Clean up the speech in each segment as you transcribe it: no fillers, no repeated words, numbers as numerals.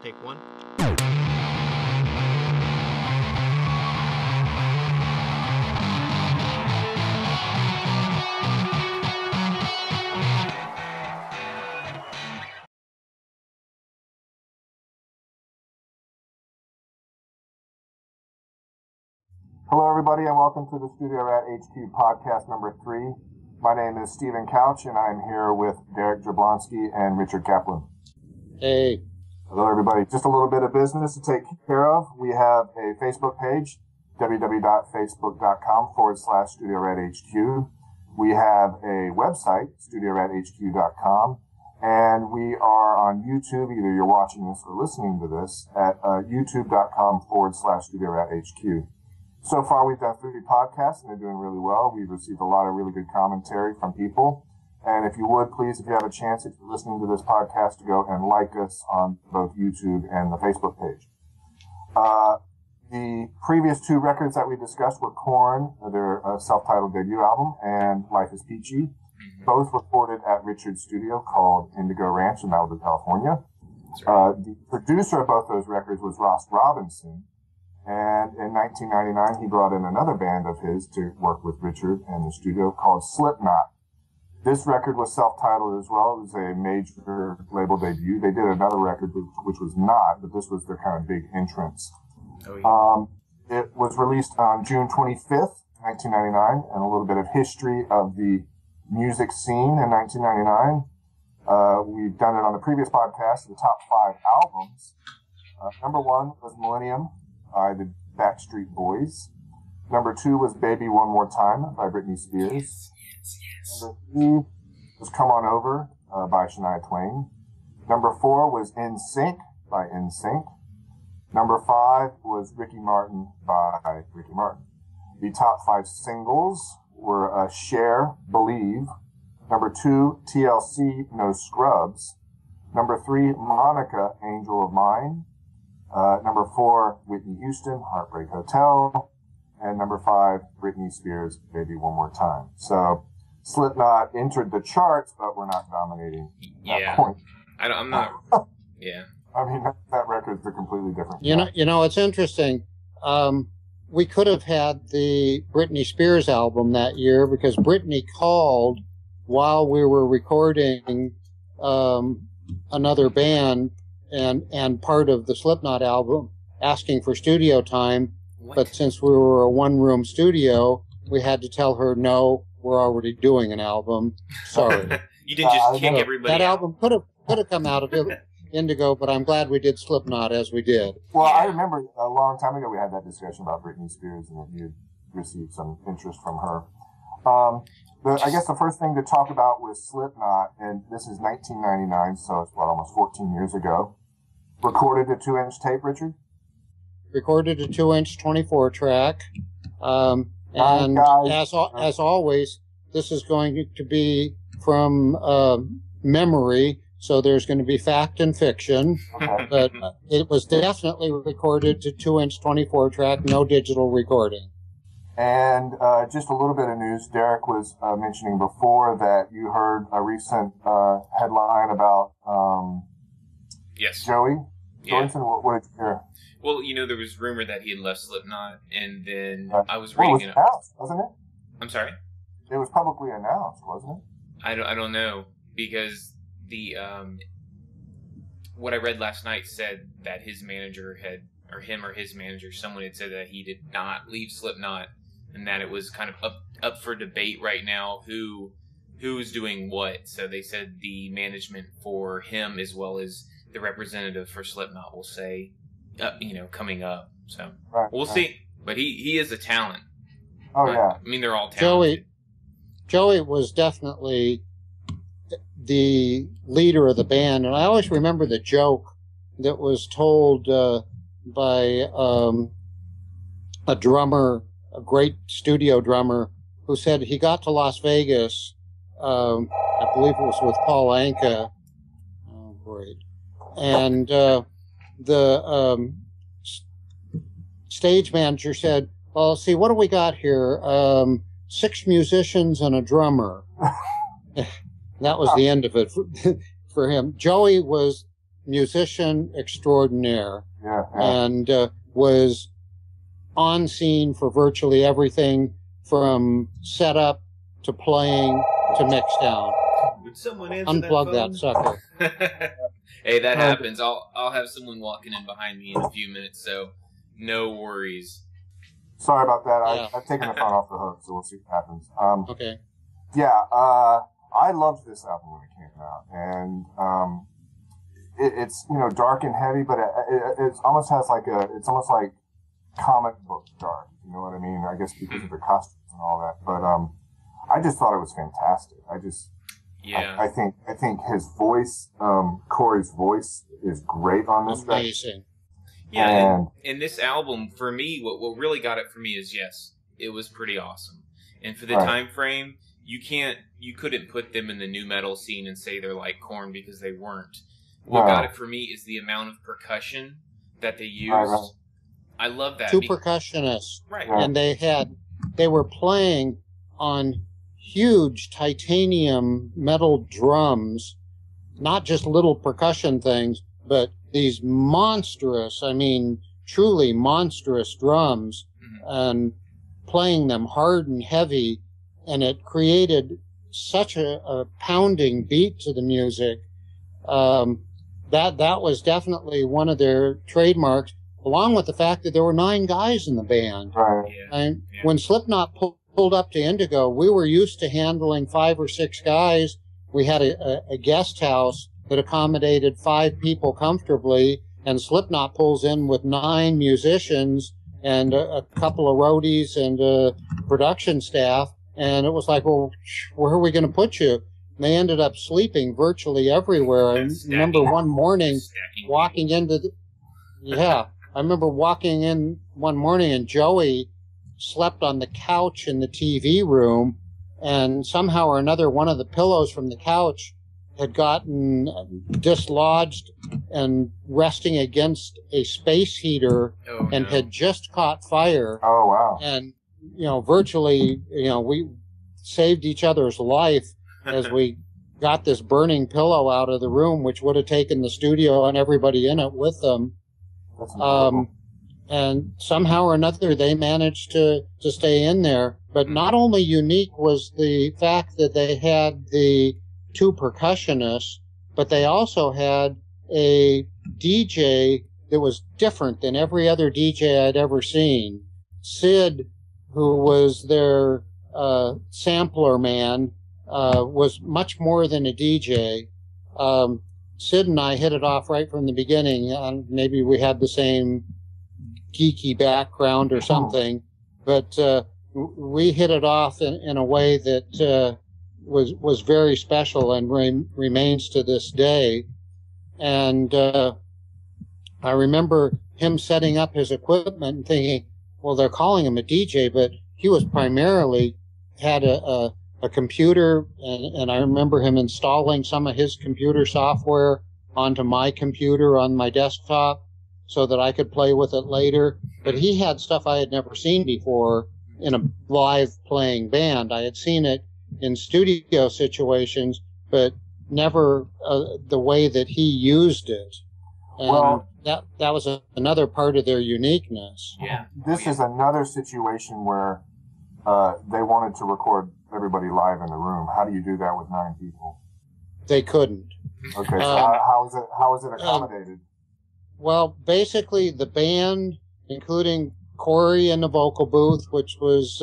Take one. Hello, everybody, and welcome to the Studio Rat HQ podcast number 3. My name is Stephen Couch, and I'm here with Derek Jablonski and Richard Kaplan. Hey. Hello, everybody. Just a little bit of business to take care of. We have a Facebook page, www.facebook.com/Studio Rat HQ. We have a website, studiorathq.com, and we are on YouTube. Either you're watching this or listening to this at youtube.com/Studio Rat HQ. So far, we've done 3 podcasts, and they're doing really well. We've received a lot of really good commentary from people. And if you would, please, if you have a chance, if you're listening to this podcast, to go and like us on both YouTube and the Facebook page. The previous 2 records that we discussed were Korn, their self-titled debut album, and Life is Peachy, both recorded at Richard's studio called Indigo Ranch in Malibu, California. The producer of both those records was Ross Robinson. And in 1999, he brought in another band of his to work with Richard in the studio called Slipknot. This record was self-titled as well. It was a major label debut. They did another record, which was not, but this was their kind of big entrance. Oh, yeah. It was released on June 25th, 1999, and a little bit of history of the music scene in 1999. We've done it on the previous podcast, the top 5 albums. Number 1 was Millennium by the Backstreet Boys. Number 2 was Baby One More Time by Britney Spears. Yes. Number 3 was Come On Over by Shania Twain. Number 4 was In Sync by In Sync. Number 5 was Ricky Martin by Ricky Martin. The top 5 singles were Cher, Believe. Number 2, TLC, No Scrubs. Number 3, Monica, Angel of Mine. Number 4, Whitney Houston, Heartbreak Hotel. And number 5, Britney Spears, Baby One More Time. So Slipknot entered the charts, but we're not dominating that point. I'm not. Yeah. I mean, that record's a completely different. You know, it's interesting. We could have had the Britney Spears album that year because Britney called while we were recording another band and part of the Slipknot album, asking for studio time. What? But since we were a one-room studio, we had to tell her, no, we're already doing an album. Sorry. You didn't just kick everybody that out. album could have come out of Indigo, but I'm glad we did Slipknot as we did. Well, I remember a long time ago we had that discussion about Britney Spears and that you received some interest from her. I guess the first thing to talk about was Slipknot, and this is 1999, so it's almost 14 years ago. Recorded a 2-inch tape, Richard? Recorded a 2-inch 24-track. And as always, this is going to be from memory, so there's going to be fact and fiction. Okay. But it was definitely recorded to 2-inch 24-track, no digital recording. And just a little bit of news. Derek was mentioning before that you heard a recent headline about Yes. Joey Yeah. Johnson. What did you hear? Well, there was rumor that he had left Slipknot, and then I was It reading was it. announced, wasn't it? I'm sorry. It was publicly announced, wasn't it? I don't know, because the what I read last night said that his manager someone had said that he did not leave Slipknot, and that it was kind of up for debate right now who's doing what. So they said the management for him as well as the representative for Slipknot will say, coming up. So we'll see. But he is a talent. Oh, yeah. I mean, they're all talented. Joey was definitely the leader of the band, and I always remember the joke that was told by a drummer, a great studio drummer, who said he got to Las Vegas, I believe it was with Paul Anka. Oh, great. And the stage manager said, well, see, what do we got here? 6 musicians and a drummer. That was the end of it for him. Joey was musician extraordinaire. Yeah. And was on scene for virtually everything from setup to playing to mixdown. Would someone answer Unplug that that sucker. Hey, that happens. I'll have someone walking in behind me in a few minutes, so no worries. Sorry about that. Yeah. I've taken the phone off the hook, so we'll see what happens. Okay. Yeah, I loved this album when it came out, and it's dark and heavy, but it almost has it's almost like comic book dark. You know what I mean? I guess because of the costumes and all that, but I just thought it was fantastic. I think his voice, Corey's voice, is great on this record. Amazing. Yeah, and this album, for me, what really got it for me is, yes, it was pretty awesome. And for the time frame, you couldn't put them in the nu metal scene and say they're like Korn, because they weren't. What got it for me is the amount of percussion that they used. Right. I love that. Two percussionists. Right. And they were playing on huge titanium metal drums, not just little percussion things, but these monstrous, truly monstrous drums, and playing them hard and heavy, and it created such a pounding beat to the music. That was definitely one of their trademarks, along with the fact that there were 9 guys in the band. Right. And when Slipknot pulled up to Indigo, we were used to handling 5 or 6 guys. We had a guest house that accommodated 5 people comfortably, and Slipknot pulls in with 9 musicians and a couple of roadies and production staff, and it was like, well, where are we going to put you? And they ended up sleeping virtually everywhere. I remember one morning walking into I remember walking in one morning, and Joey slept on the couch in the TV room, and somehow or another one of the pillows from the couch had gotten dislodged and resting against a space heater and had just caught fire. Oh, wow. And, virtually, we saved each other's life as we got this burning pillow out of the room, which would have taken the studio and everybody in it with them. And somehow or another, they managed to stay in there. But not only unique was the fact that they had the 2 percussionists, but they also had a DJ that was different than every other DJ I'd ever seen. Sid, who was their sampler man, was much more than a DJ. Sid and I hit it off right from the beginning. Maybe we had the same geeky background or something, but we hit it off in a way that was very special and remains to this day. And I remember him setting up his equipment and thinking, well, they're calling him a DJ, but he was primarily had a computer, and I remember him installing some of his computer software onto my computer on my desktop so that I could play with it later. But he had stuff I had never seen before in a live playing band. I had seen it in studio situations, but never the way that he used it. And that was another part of their uniqueness. Yeah. This is another situation where they wanted to record everybody live in the room. How do you do that with 9 people? They couldn't. Okay, so how is it accommodated? Well, basically the band, including Corey in the vocal booth, which was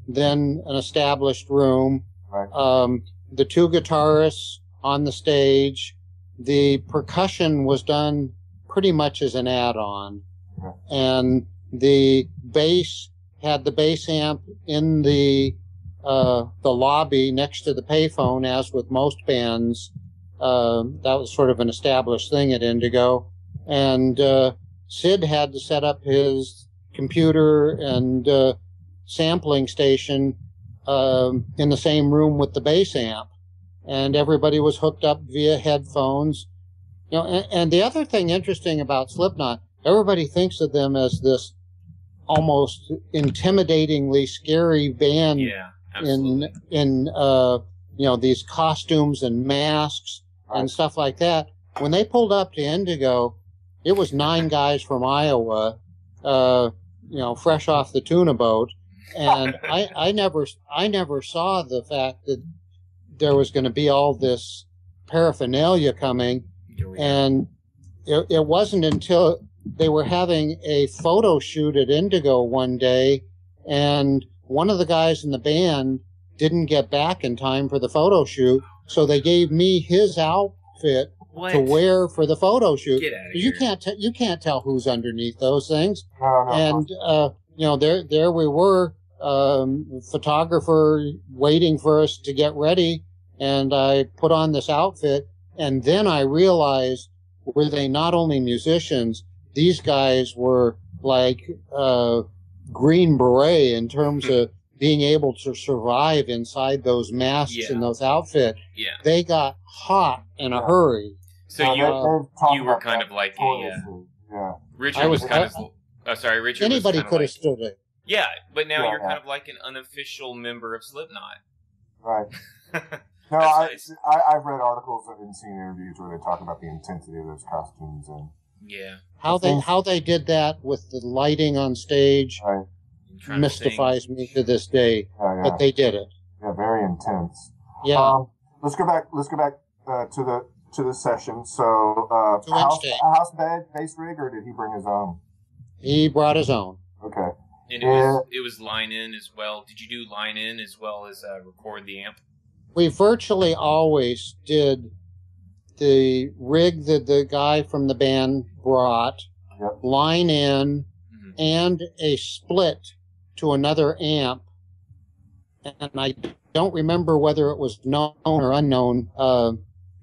then an established room, right. The 2 guitarists on the stage, the percussion was done pretty much as an add-on, and the bass had the bass amp in the lobby next to the payphone, as with most bands. That was sort of an established thing at Indigo. And Sid had to set up his computer and sampling station in the same room with the bass amp. And everybody was hooked up via headphones. And the other thing interesting about Slipknot, everybody thinks of them as this almost intimidatingly scary band. Yeah, absolutely. in these costumes and masks and stuff like that. when they pulled up to Indigo, it was 9 guys from Iowa, fresh off the tuna boat, and I never saw the fact that there was going to be all this paraphernalia coming, and it wasn't until they were having a photo shoot at Indigo one day, and one of the guys in the band didn't get back in time for the photo shoot, so they gave me his outfit to wear for the photo shoot. Get out of here. You can't tell who's underneath those things. No. And there we were, photographer waiting for us to get ready, and I put on this outfit, and then I realized, were they not only musicians, these guys were like Green Beret in terms of being able to survive inside those masks and those outfits. Yeah. They got hot in a hurry. So you were kind of like Richard was kind of sorry, Richard. Anybody could have like, stood it. Yeah, but now you're kind of like an unofficial member of Slipknot. Right. No, I've read articles and seen interviews where they talk about the intensity of those costumes and how they did that with the lighting on stage mystifies me to this day. But they did it. Yeah, very intense. Yeah. Let's go back to the session. So house bass rig, or did he bring his own? He brought his own. Okay. And it was line in as well. Did you do line in as well as record the amp? We virtually always did the rig that the guy from the band brought, line in, and a split to another amp. And I don't remember whether it was known or unknown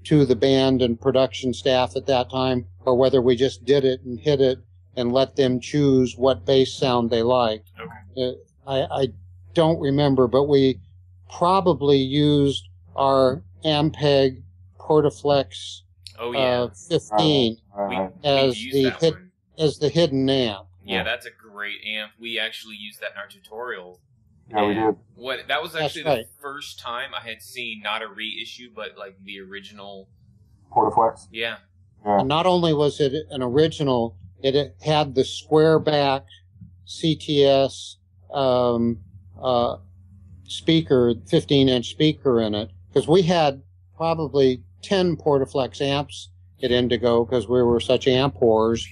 to the band and production staff at that time, or whether we just did it and hit it and let them choose what bass sound they liked. Okay. I don't remember, but we probably used our Ampeg Portaflex 15 as the hidden amp. Yeah, that's a great amp. We actually used that in our tutorial. Yeah, we did. That was actually the first time I had seen not a reissue, but like the original Portaflex. Yeah. And not only was it an original, it had the square back CTS speaker, 15-inch speaker in it, because we had probably 10 Portaflex amps at Indigo because we were such amp whores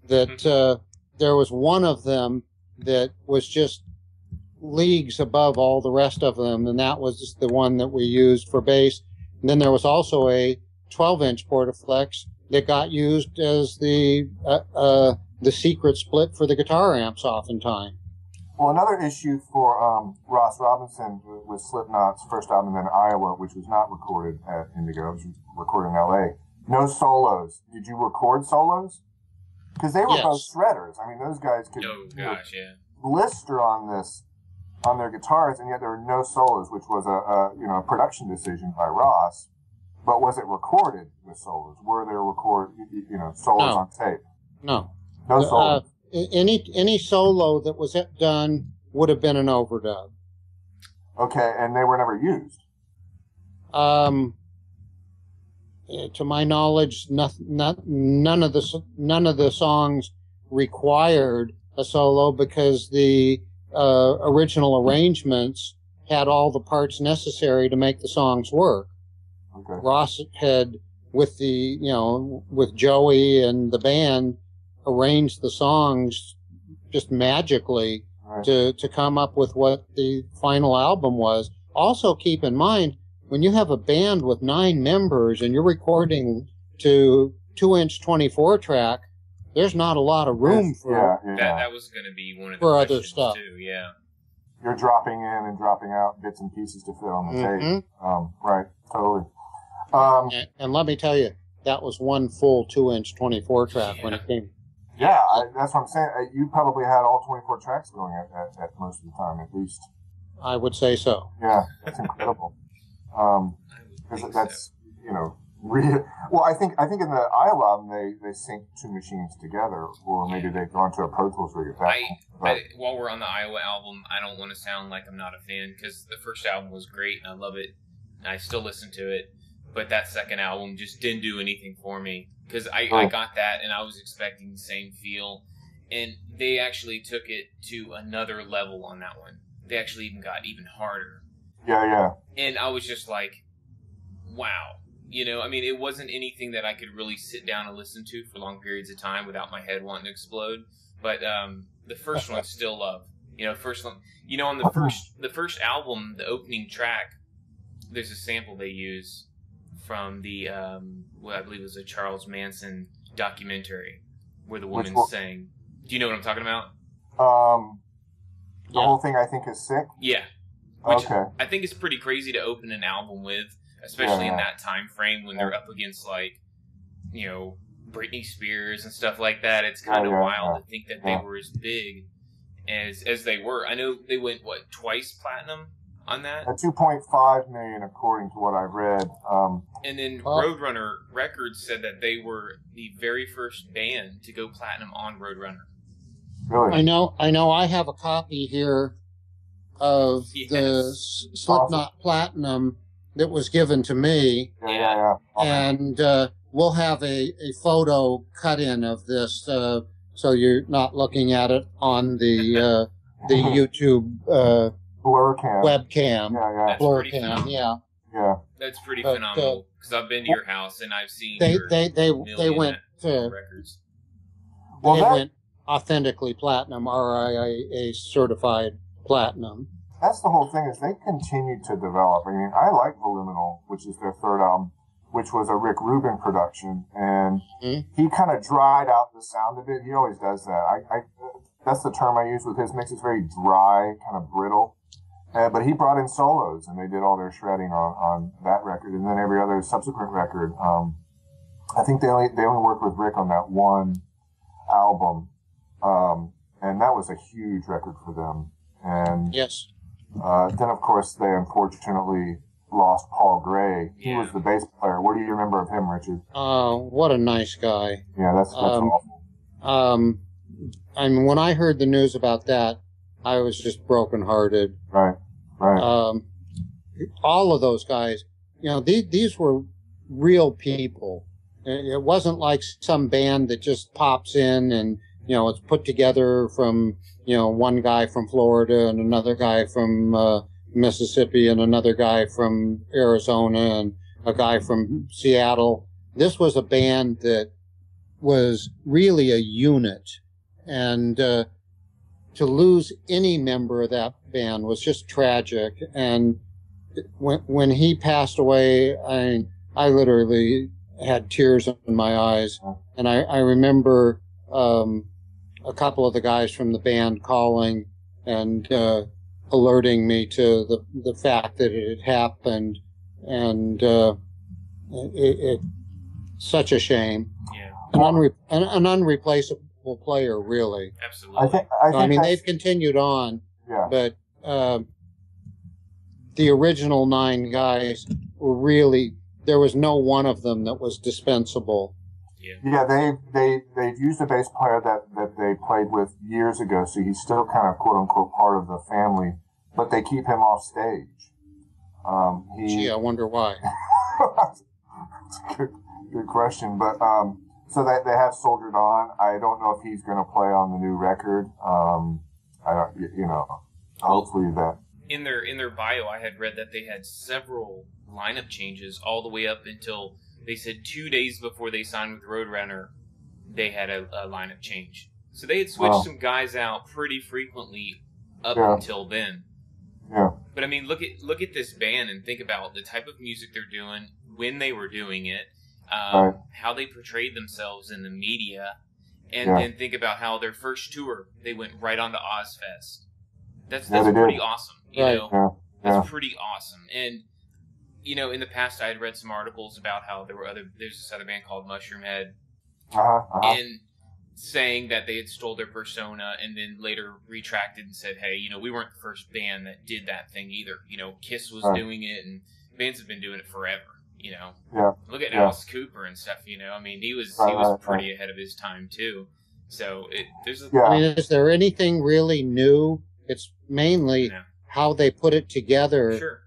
that there was one of them that was just leagues above all the rest of them, and that was just the one that we used for bass. And then there was also a 12-inch Portaflex that got used as the secret split for the guitar amps oftentimes. Well, another issue for Ross Robinson with Slipknot's first album in Iowa, which was not recorded at Indigo, it was recorded in L.A. No solos. Did you record solos? Because they were both shredders. I mean, those guys could blister on their guitars, and yet there were no solos, which was a production decision by Ross. But was it recorded with solos? Were there solos on tape? No. No solos. Any solo that was done would have been an overdub. Okay, and they were never used. To my knowledge, none of the songs required a solo because the original arrangements had all the parts necessary to make the songs work. Okay. Ross had, with Joey and the band, arranged the songs just magically to come up with what the final album was. Also, keep in mind, when you have a band with 9 members and you're recording to 2-inch 24-track, there's not a lot of room for that was going to be one of the other stuff too. Yeah, you're dropping in and dropping out bits and pieces to fit on the tape. Right, totally. And let me tell you, that was one full 2-inch 24-track when it came. Yeah, that's what I'm saying. You probably had all 24 tracks going at most of the time, at least. I would say so. Yeah, that's incredible. Because that's real. Well, I think in the Iowa album they sync 2 machines together, or maybe they've gone to a Pro Tools rig at that point. While we're on the Iowa album, I don't want to sound like I'm not a fan because the first album was great and I love it and I still listen to it. but that second album just didn't do anything for me because I got that and I was expecting the same feel, and they actually took it to another level on that one. They actually even got even harder. Yeah. And I was just like, wow. You know, I mean, it wasn't anything that I could really sit down and listen to for long periods of time without my head wanting to explode. But the first one, Still Love. You know, first one. You know, on the first album, the opening track, there's a sample they use from the what I believe was a Charles Manson documentary where the woman sang. Do you know what I'm talking about? The whole thing I think is sick. Yeah. Which I think is pretty crazy to open an album with. Especially in that time frame when they're up against, like, you know, Britney Spears and stuff like that. It's kind of wild to think that they were as big as they were. I know they went, twice platinum on that? 2.5 million, according to what I've read. And then Roadrunner Records said that they were the very first band to go platinum on Roadrunner. Really? I know. I have a copy here of the Slipknot Platinum that was given to me. Yeah. And we'll have a photo cut in of this, so you're not looking at it on the YouTube blur cam. webcam. Yeah. Blur cam. Yeah. That's pretty phenomenal because I've been to your house and I've seen they went records. They went authentically platinum, RIAA certified platinum. That's the whole thing, is they continued to develop. I mean, I like Voluminal, which is their third album, which was a Rick Rubin production, and he kind of dried out the sound of it. He always does that. I that's the term I use with his mix. It's very dry, kind of brittle. But he brought in solos, and they did all their shredding on that record, and then every other subsequent record. I think they only worked with Rick on that one album, and that was a huge record for them. And yes. Then, of course, they unfortunately lost Paul Gray. He was the bass player. What do you remember of him, Richard? What a nice guy. Yeah, that's awful. I mean, when I heard the news about that, I was just brokenhearted. Right. All of those guys, you know, these were real people. It wasn't like some band that just pops in and, you know, it's put together from, you know, one guy from Florida and another guy from Mississippi and another guy from Arizona and a guy from Seattle. This was a band that was really a unit. And to lose any member of that band was just tragic. And when he passed away, I literally had tears in my eyes. And I remember a couple of the guys from the band calling and alerting me to the fact that it had happened, and it such a shame. Yeah, an unreplaceable player, really. Absolutely. I mean, they've continued on, but the original 9 guys were really, there was no one of them that was dispensable. Yeah, they've used a bass player that they played with years ago, so he's still kind of quote unquote part of the family, but they keep him off stage. Gee, I wonder why. Good question, but so they have soldiered on. I don't know if he's going to play on the new record. Hopefully that. In their bio, I had read that they had several lineup changes all the way up until. They said 2 days before they signed with Roadrunner, they had a lineup change. So they had switched some guys out pretty frequently up until then. Yeah. But I mean, look at this band and think about the type of music they're doing, when they were doing it, how they portrayed themselves in the media, and then think about how their first tour they went right on to Ozfest. That's pretty awesome. You know, that's pretty awesome. And you know, in the past, I had read some articles about how there's this other band called Mushroom Head, and saying that they had stole their persona, and then later retracted and said, "Hey, you know, we weren't the first band that did that thing either. You know, Kiss was doing it, and bands have been doing it forever. You know, look at Alice Cooper and stuff. You know, I mean, he was pretty ahead of his time too. So I mean, is there anything really new? It's mainly how they put it together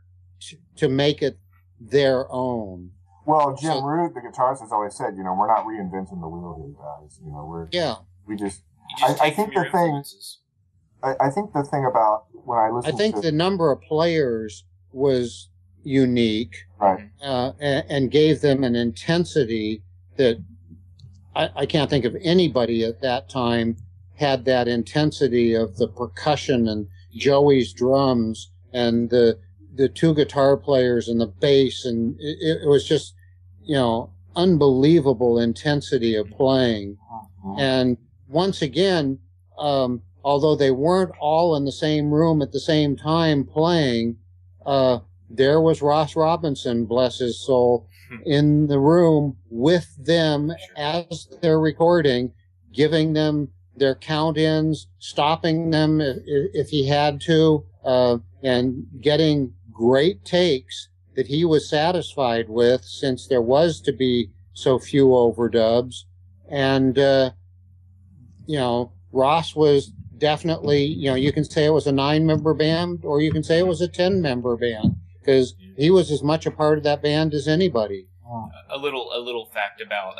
to make it their own. Well, Jim So- Root, the guitarist, has always said, we're not reinventing the wheel here, guys. We just. You just I take think from your the thing. influences. I think the thing about when I I listen think to the number of players was unique, right, and gave them an intensity that I can't think of anybody at that time had that intensity of the percussion and Joey's drums and the two guitar players and the bass, and it was just, unbelievable intensity of playing. And once again, although they weren't all in the same room at the same time playing, there was Ross Robinson, bless his soul, in the room with them as they're recording, giving them their count-ins, stopping them if he had to, and getting great takes that he was satisfied with, since there was to be so few overdubs. And, Ross was definitely, you can say it was a 9-member band, or you can say it was a 10-member band, because he was as much a part of that band as anybody. A little fact about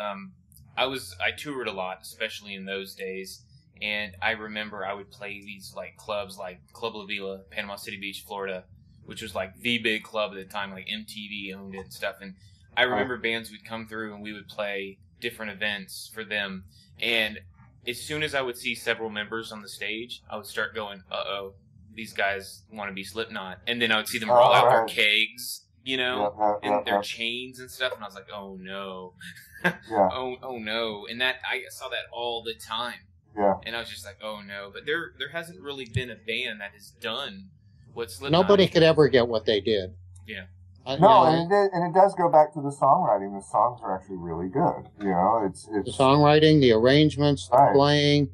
I toured a lot, especially in those days, and I remember I would play these like clubs like Club La Vila, Panama City Beach, Florida, which was like the big club at the time, like MTV owned it and stuff. And I remember bands would come through and we would play different events for them, and as soon as I would see several members on the stage, I would start going, uh-oh, these guys want to be Slipknot. And then I would see them roll out their kegs, and their chains and stuff. And I was like, oh, no. oh, no. And I saw that all the time. Yeah. And I was just like, oh, no. But there hasn't really been a band that has done what Slipknot Nobody could ever get what they did. Yeah. And it does go back to the songwriting. The songs are actually really good. It's the songwriting, the arrangements, the playing,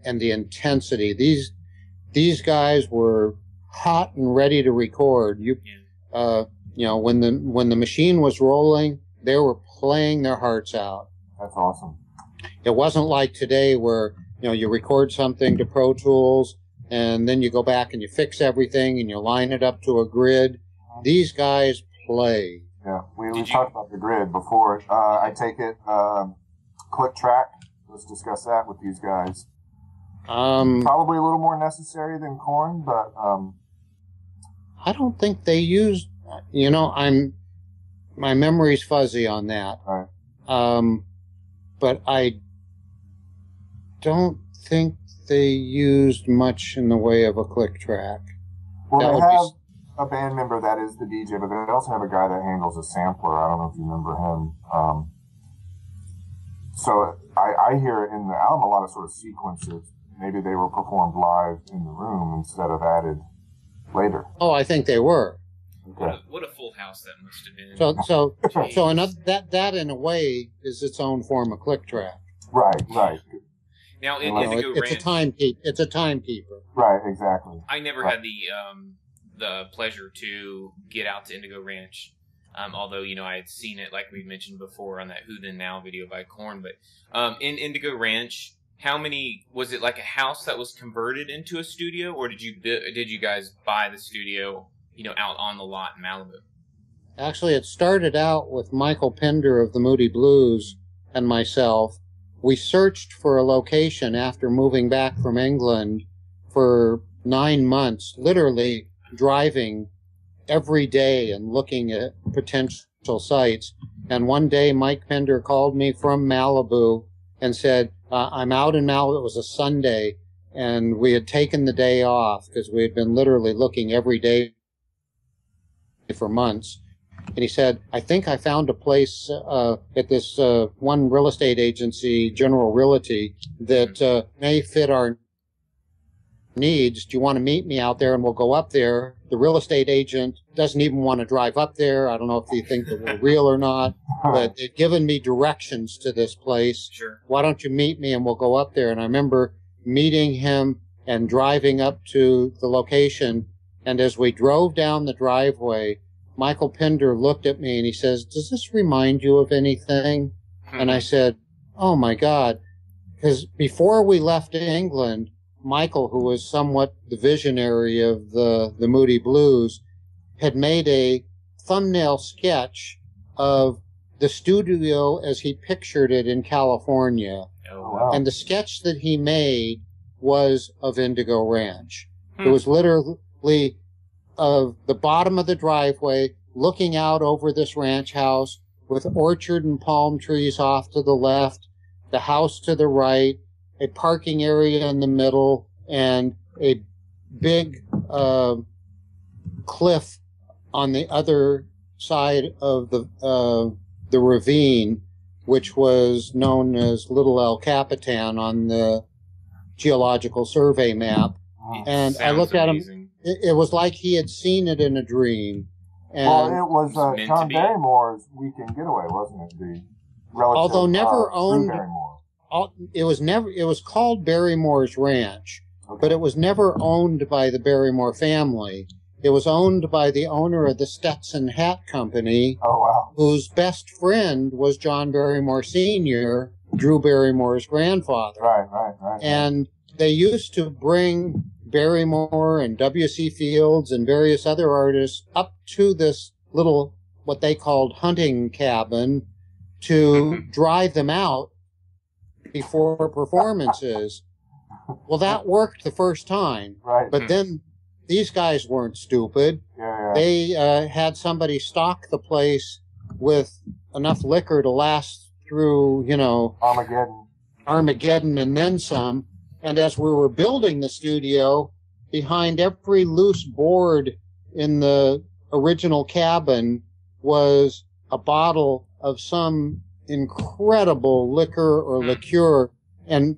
and the intensity. These guys were hot and ready to record. When the machine was rolling, they were playing their hearts out. That's awesome. It wasn't like today where you record something to Pro Tools and then you go back and you fix everything and you line it up to a grid. These guys play. Yeah, we talked about the grid before. I take it click track. Let's discuss that with these guys. Probably a little more necessary than Korn, but I don't think they used. My memory's fuzzy on that. Right. But I don't think they used much in the way of a click track. Well, they have a band member that is the DJ, but they also have a guy that handles a sampler. I don't know if you remember him. So I hear in the album a lot of sort of sequences. Maybe they were performed live in the room instead of added later. Oh, I think they were. Okay. What a full house that must have been. So another, that in a way is its own form of click track. Right. Now it's a timekeeper. Right, exactly. I never had the pleasure to get out to Indigo Ranch, although I had seen it, like we mentioned before, on that Who Then Now video by Korn. But in Indigo Ranch, how many was it? Like a house that was converted into a studio, or did you guys buy the studio out on the lot in Malibu? Actually, it started out with Michael Pender of the Moody Blues and myself. We searched for a location after moving back from England for 9 months, literally driving every day and looking at potential sites. And one day, Mike Pender called me from Malibu and said, I'm out in Malibu. It was a Sunday, and we had taken the day off because we had been literally looking every day for months. And he said, I think I found a place at this one real estate agency, General Realty, that may fit our needs. Do you want to meet me out there and we'll go up there? The real estate agent doesn't even want to drive up there. I don't know if they think that we're real or not, but they've given me directions to this place. Sure. Why don't you meet me and we'll go up there? And I remember meeting him and driving up to the location. And as we drove down the driveway, Michael Pender looked at me and he says, does this remind you of anything? And I said, oh my God. Because before we left England, Michael, who was somewhat the visionary of the Moody Blues, had made a thumbnail sketch of the studio as he pictured it in California. Oh, wow. And the sketch that he made was of Indigo Ranch. Hmm. It was literally of the bottom of the driveway looking out over this ranch house with orchard and palm trees off to the left, the house to the right, a parking area in the middle, and a big cliff on the other side of the ravine, which was known as Little El Capitan on the Geological Survey map. And I looked at him. It was like he had seen it in a dream. And well, it was meant to John be. Barrymore's Weekend Getaway, wasn't it? The relative, although never Drew owned, Barrymore. it was called Barrymore's Ranch, Okay. but it was never owned by the Barrymore family. It was owned by the owner of the Stetson Hat Company, Oh, wow. whose best friend was John Barrymore Sr., Drew Barrymore's grandfather. Right. And they used to bring Barrymore and W.C. Fields and various other artists up to this little, what they called hunting cabin, to drive them out before performances. Well, that worked the first time. Right. But then these guys weren't stupid. Yeah. They had somebody stock the place with enough liquor to last through, Armageddon and then some. And as we were building the studio, behind every loose board in the original cabin was a bottle of some incredible liquor or liqueur. And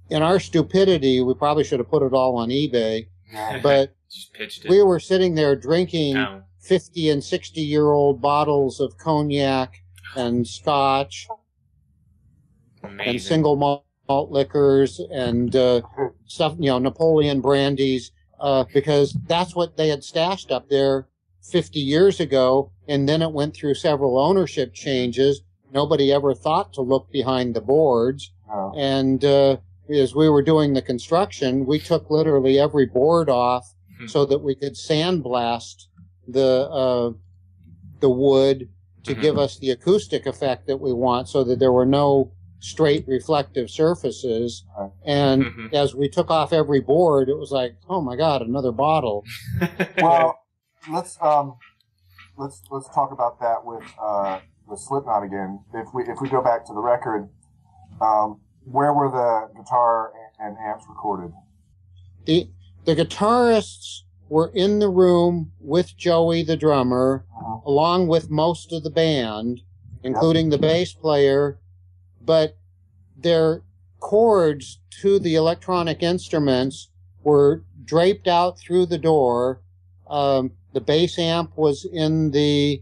in our stupidity, we probably should have put it all on eBay. But Just pitched it. we were sitting there drinking No. 50 and 60-year-old bottles of cognac and scotch Amazing. and single malt liquors and stuff, Napoleon brandies, because that's what they had stashed up there 50 years ago. And then it went through several ownership changes. Nobody ever thought to look behind the boards. Oh. And as we were doing the construction, we took literally every board off so that we could sandblast the wood to give us the acoustic effect that we want, so that there were no straight reflective surfaces. And as we took off every board, it was like, oh my God, another bottle. Well, let's talk about that with Slipknot again. If we go back to the record, where were the guitar and amps recorded? The guitarists were in the room with Joey, the drummer, along with most of the band, including the bass player, but their cords to the electronic instruments were draped out through the door. The bass amp was in the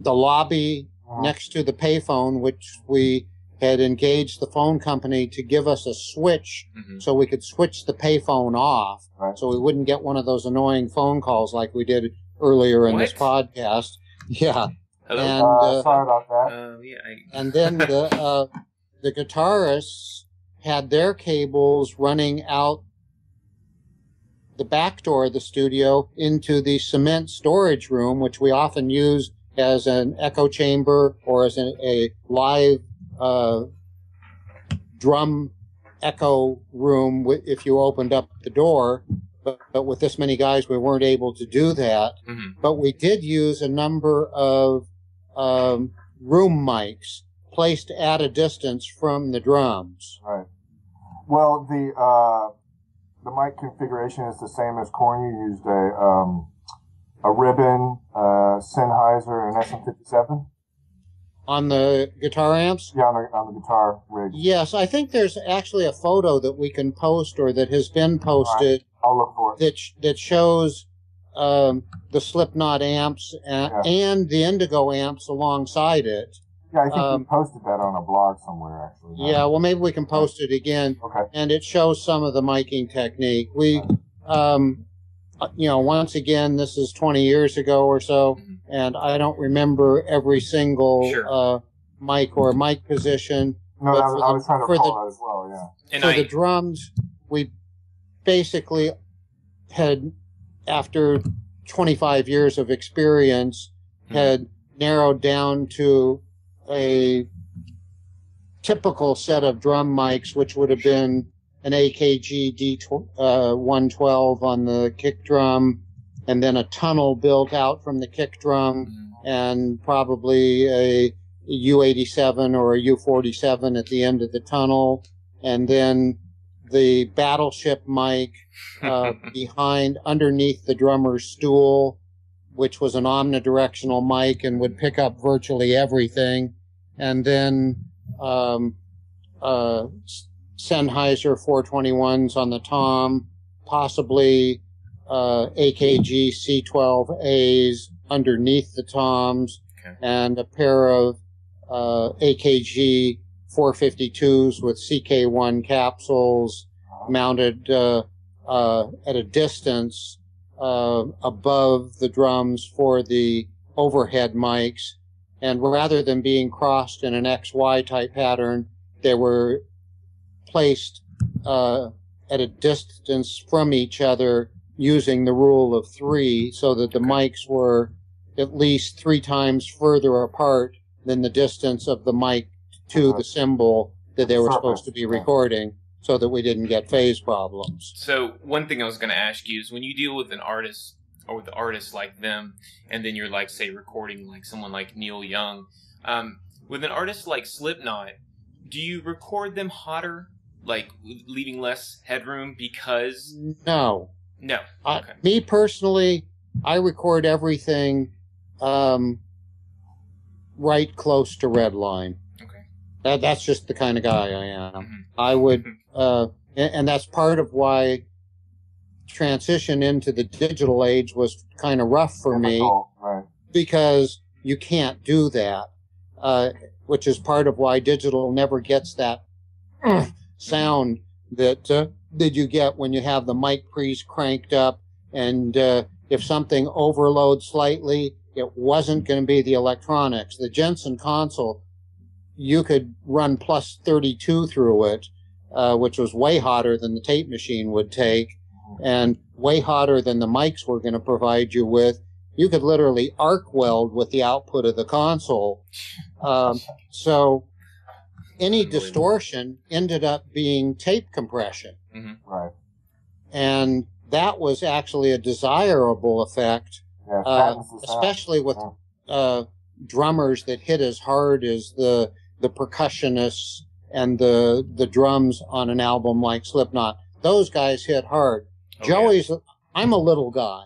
lobby next to the payphone, which we had engaged the phone company to give us a switch so we could switch the payphone off, so we wouldn't get one of those annoying phone calls like we did earlier in this podcast. Yeah. Hello? And, sorry about that. and then the guitarists had their cables running out the back door of the studio into the cement storage room, which we often use as an echo chamber or as a live drum echo room if you opened up the door. But with this many guys, we weren't able to do that. But we did use a number of room mics placed at a distance from the drums. Right. Well, the mic configuration is the same as Korn. You used a ribbon, Sennheiser, and SM57. On the guitar amps? Yeah, on the guitar rig. Yes, I think there's actually a photo that we can post or that has been posted. Right. I'll look for it. That shows the Slipknot amps and the Indigo amps alongside it. Yeah, I think we posted that on a blog somewhere, actually. Yeah, well, maybe we can post it again. Okay. And it shows some of the miking technique. We, once again, this is 20 years ago or so, and I don't remember every single mic or mic position. No, I was trying to recall that as well, yeah. And for the drums, we basically had, after 25 years of experience, had narrowed down to a typical set of drum mics, which would have been an AKG D112 on the kick drum, and then a tunnel built out from the kick drum, and probably a U87 or a U47 at the end of the tunnel, and then the battleship mic underneath the drummer's stool, which was an omnidirectional mic and would pick up virtually everything, and then Sennheiser 421s on the tom, possibly AKG C12As underneath the toms, and a pair of AKG 452s with CK1 capsules mounted at a distance above the drums for the overhead mics. And rather than being crossed in an XY type pattern, they were placed at a distance from each other using the rule of 3, so that the mics were at least 3 times further apart than the distance of the mic to the cymbal that they were supposed to be recording, so that we didn't get phase problems. So one thing I was going to ask you is, when you deal with an artist or with artists like them, and then you're like, say, recording like someone like Neil Young, with an artist like Slipknot, do you record them hotter, like leaving less headroom because... No. Okay. Me personally, I record everything right close to red line. Okay. That's just the kind of guy I am. Mm-hmm. I would, and that's part of why transition into the digital age was kind of rough for me, right, because you can't do that, which is part of why digital never gets that sound that you get when you have the mic pre's cranked up, and if something overloads slightly, it wasn't going to be the electronics. The Jensen console, you could run plus 32 through it, which was way hotter than the tape machine would take, and way hotter than the mics were going to provide you with. You could literally arc weld with the output of the console. So any distortion ended up being tape compression. Mm-hmm. right. And that was actually a desirable effect, especially with drummers that hit as hard as the percussionists and the drums on an album like Slipknot. Those guys hit hard. Joey's, I'm a little guy.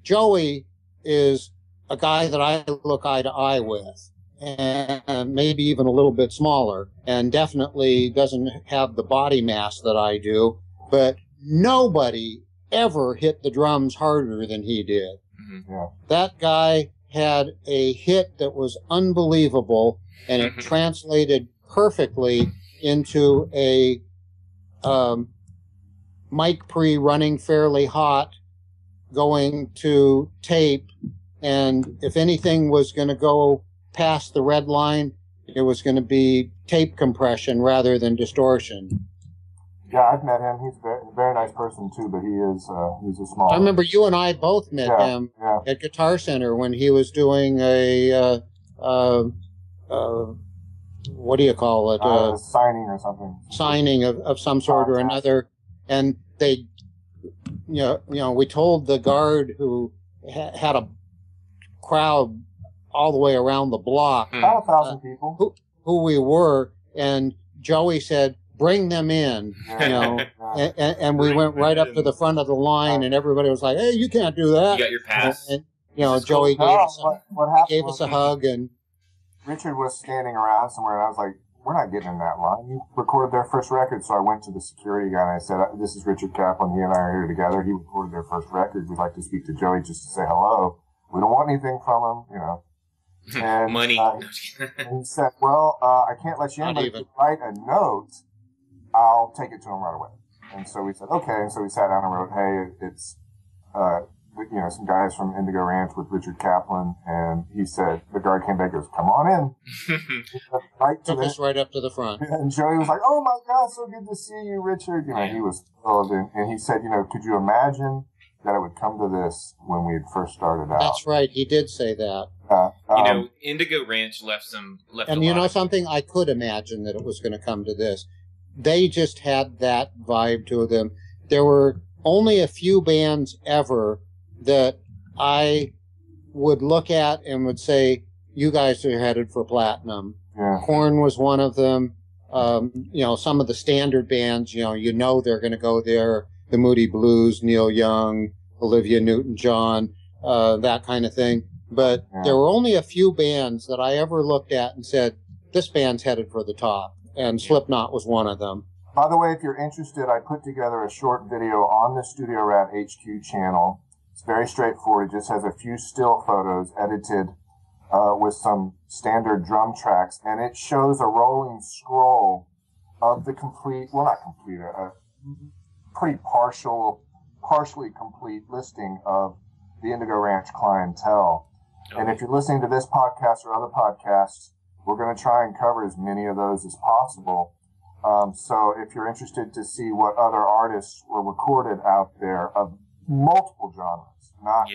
Joey is a guy that I look eye to eye with, and maybe even a little bit smaller, and definitely doesn't have the body mass that I do, but nobody ever hit the drums harder than he did. Mm-hmm. Yeah. That guy had a hit that was unbelievable, and it translated perfectly into a mic pre running fairly hot, going to tape, and if anything was going to go past the red line, it was going to be tape compression rather than distortion. Yeah, I've met him. He's a very nice person too, but he's a small... I remember you and I both met him at Guitar Center when he was doing a what do you call it? Signing or something. Signing of some sort or another. And they, you know, we told the guard who had a crowd all the way around the block, about 1,000 people, who we were, and Joey said, "Bring them in," you know, and we went right up to the front of the line, and everybody was like, "Hey, you can't do that." You got your pass. And you know, Joey gave us a hug, and Richard was standing around somewhere, and I was like, "We're not getting in that line." You recorded their first record, so I went to the security guy and I said, "This is Richard Kaplan. He and I are here together. He recorded their first record. We'd like to speak to Joey just to say hello. We don't want anything from him, you know." And money. and he said, "Well, I can't let you in, but if you write a note, I'll take it to him right away." And so we said, "Okay." And so we sat down and wrote, "Hey, it's you know, some guys from Indigo Ranch with Richard Kaplan." And he said, the guard came back and goes, "Come on in." Took us right up to the front. And Joey was like, "Oh my God, so good to see you, Richard." You know, he was thrilled. And he said, "You know, could you imagine that it would come to this when we had first started out. That's right. He did say that. Indigo Ranch left and you know something? I could imagine that it was going to come to this. They just had that vibe to them. There were only a few bands ever that I would look at and would say, you guys are headed for platinum. Yeah. Korn was one of them. Some of the standard bands, they're going to go there. The Moody Blues, Neil Young, Olivia Newton-John, that kind of thing. But there were only a few bands that I ever looked at and said, this band's headed for the top. And Slipknot was one of them. By the way, if you're interested, I put together a short video on the Studio Rat HQ channel. It's very straightforward. It just has a few still photos edited with some standard drum tracks. And it shows a rolling scroll of the complete, well, not complete, a pretty partially complete listing of the Indigo Ranch clientele. Okay. And if you're listening to this podcast or other podcasts, we're going to try and cover as many of those as possible. So if you're interested to see what other artists were recorded out there of multiple genres, not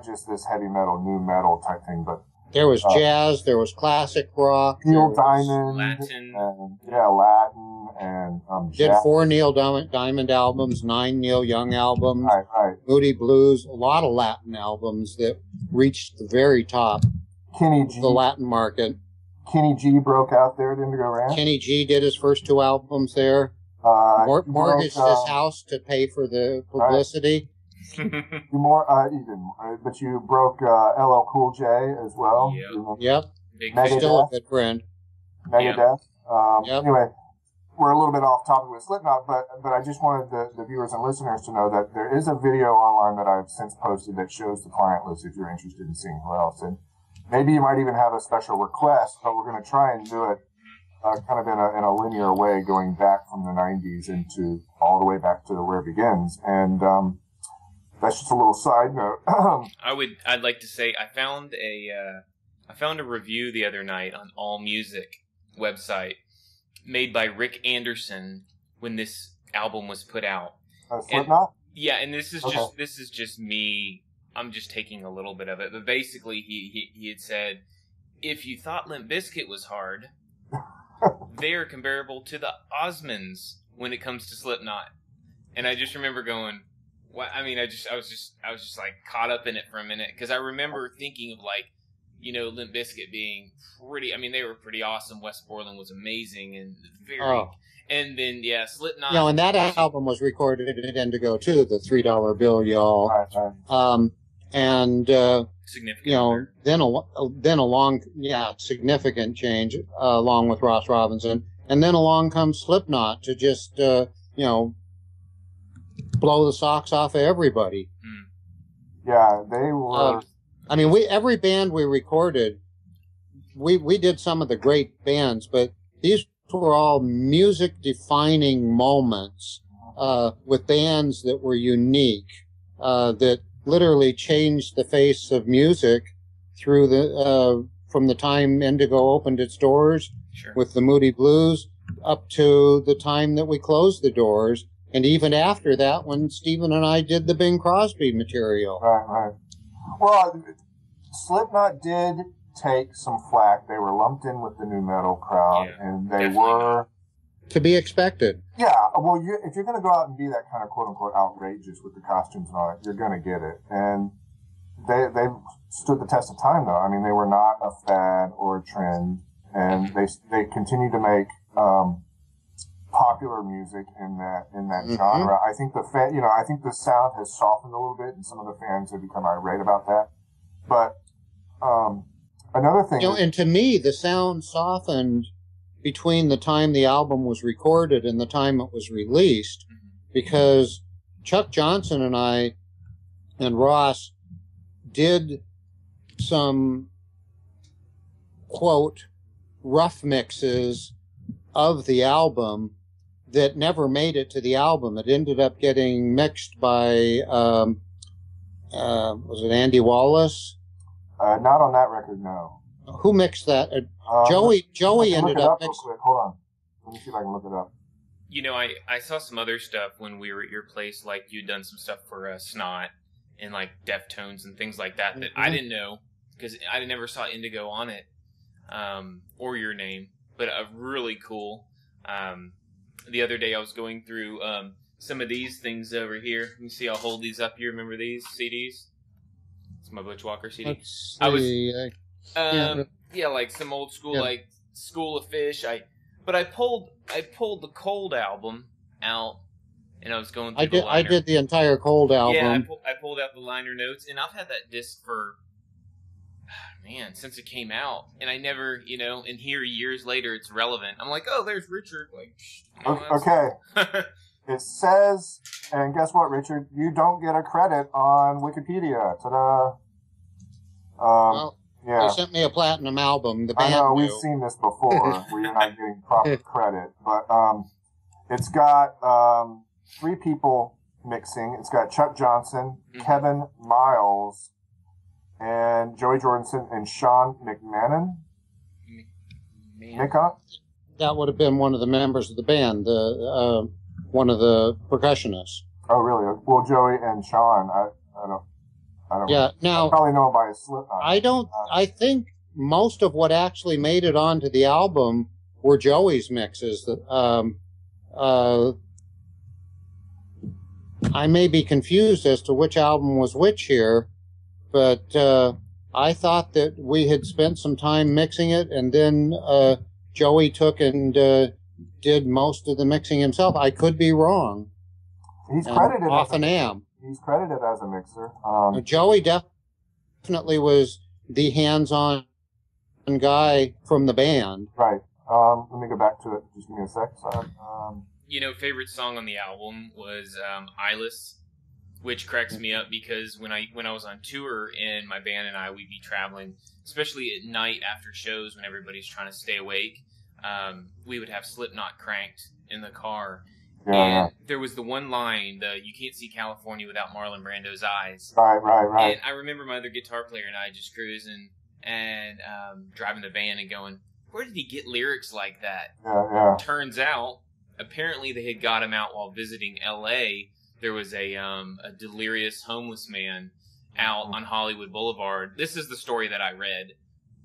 just this heavy metal, new metal type thing, but there was jazz, there was classic rock, Neil Diamond, Latin, Latin, and did jazz. 4 Neil Diamond albums, 9 Neil Young albums, right. Moody Blues, a lot of Latin albums that reached the very top Kenny G. of the Latin market. Kenny G broke out there at Indigo Ranch. Kenny G did his first 2 albums there. Mortgaged his house to pay for the publicity. But you broke LL Cool J as well. Yep. Megadeth. Still a good friend. Megadeth. Yep. Anyway, we're a little bit off topic with Slipknot, but I just wanted the viewers and listeners to know that there is a video online that I've since posted that shows the client list if you're interested in seeing who else. And maybe you might even have a special request, but we're going to try and do it kind of in a linear way, going back from the 90s into all the way back to where it begins. And that's just a little side note. I'd like to say I found a review the other night on AllMusic website made by Rick Anderson when this album was put out. Slipknot? And this is just me. I'm just taking a little bit of it, but basically he had said, if you thought Limp Bizkit was hard, they are comparable to the Osmonds when it comes to Slipknot. And I just remember going, what? I mean, I was just like caught up in it for a minute because I remember thinking of Limp Bizkit being pretty. I mean, they were pretty awesome. Wes Borland was amazing and very. And then Slipknot. And that album was recorded at Indigo too. The $3 bill, y'all. Right. And significant. Then along, significant change along with Ross Robinson, and then along comes Slipknot to just blow the socks off of everybody. Yeah, they were. Every band we recorded, we did some of the great bands, but these were all music-defining moments with bands that were unique, that literally changed the face of music through from the time Indigo opened its doors with the Moody Blues up to the time that we closed the doors, and even after that when Stephen and I did the Bing Crosby material. Right. Well, Slipknot did take some flack. They were lumped in with the new metal crowd, and they were to be expected. Yeah, well, if you're going to go out and be that kind of quote-unquote outrageous with the costumes and all that, you're going to get it. And they stood the test of time, though. I mean, they were not a fad or a trend, and they continue to make popular music in that genre. I think I think the sound has softened a little bit, and some of the fans have become irate about that. But another thing, and to me, the sound softened between the time the album was recorded and the time it was released, because Chuck Johnson and I and Ross did some, quote, rough mixes of the album that never made it to the album. It ended up getting mixed by, was it Andy Wallace? Not on that record, no. Who mixed that? Joey ended up mixing. Hold on. Let me see if I can look it up. I saw some other stuff when we were at your place, like you'd done some stuff for Snot and like Deftones and things like that I didn't know because I never saw Indigo on it or your name, but really cool. The other day I was going through some of these things over here. Let me see, I'll hold these up here. Remember these CDs? It's my Butch Walker CD. Let's I was, see. like some old school, like School of Fish. But I pulled the Cold album out, and I was going through the liner. I did the entire Cold album. Yeah, I pulled out the liner notes, and I've had that disc for, since it came out, and I never, and here years later it's relevant. I'm like, oh, there's Richard. Like, okay. It says, and guess what, Richard? You don't get a credit on Wikipedia. Ta-da! Well, yeah. they sent me a platinum album. The I band know, knew. we've seen this before, where you're not getting proper credit. But it's got 3 people mixing. It's got Chuck Johnson, Kevin Miles, and Joey Jordanson, and Sean McMahon. That would have been one of the members of the band, one of the percussionists. Oh, really? Well, Joey and Sean, I don't. Yeah. Now, I probably know him by a Slipknot. I think most of what actually made it onto the album were Joey's mixes. I may be confused as to which album was which here, but I thought that we had spent some time mixing it, and then Joey took and did most of the mixing himself. I could be wrong. He's credited. Often am. He's credited as a mixer. Joey definitely was the hands-on guy from the band. Right. Let me go back to it. Just give me a sec. Sorry. Favorite song on the album was Eyeless, which cracks me up because when I was on tour and my band and I, we'd be traveling, especially at night after shows when everybody's trying to stay awake, we would have Slipknot cranked in the car. Yeah, and there was the one line, you can't see California without Marlon Brando's eyes. Right. And I remember my other guitar player and I just cruising and driving the van and going, where did he get lyrics like that? Yeah. Turns out, apparently they had got him out while visiting L.A. There was a delirious homeless man out on Hollywood Boulevard. This is the story that I read,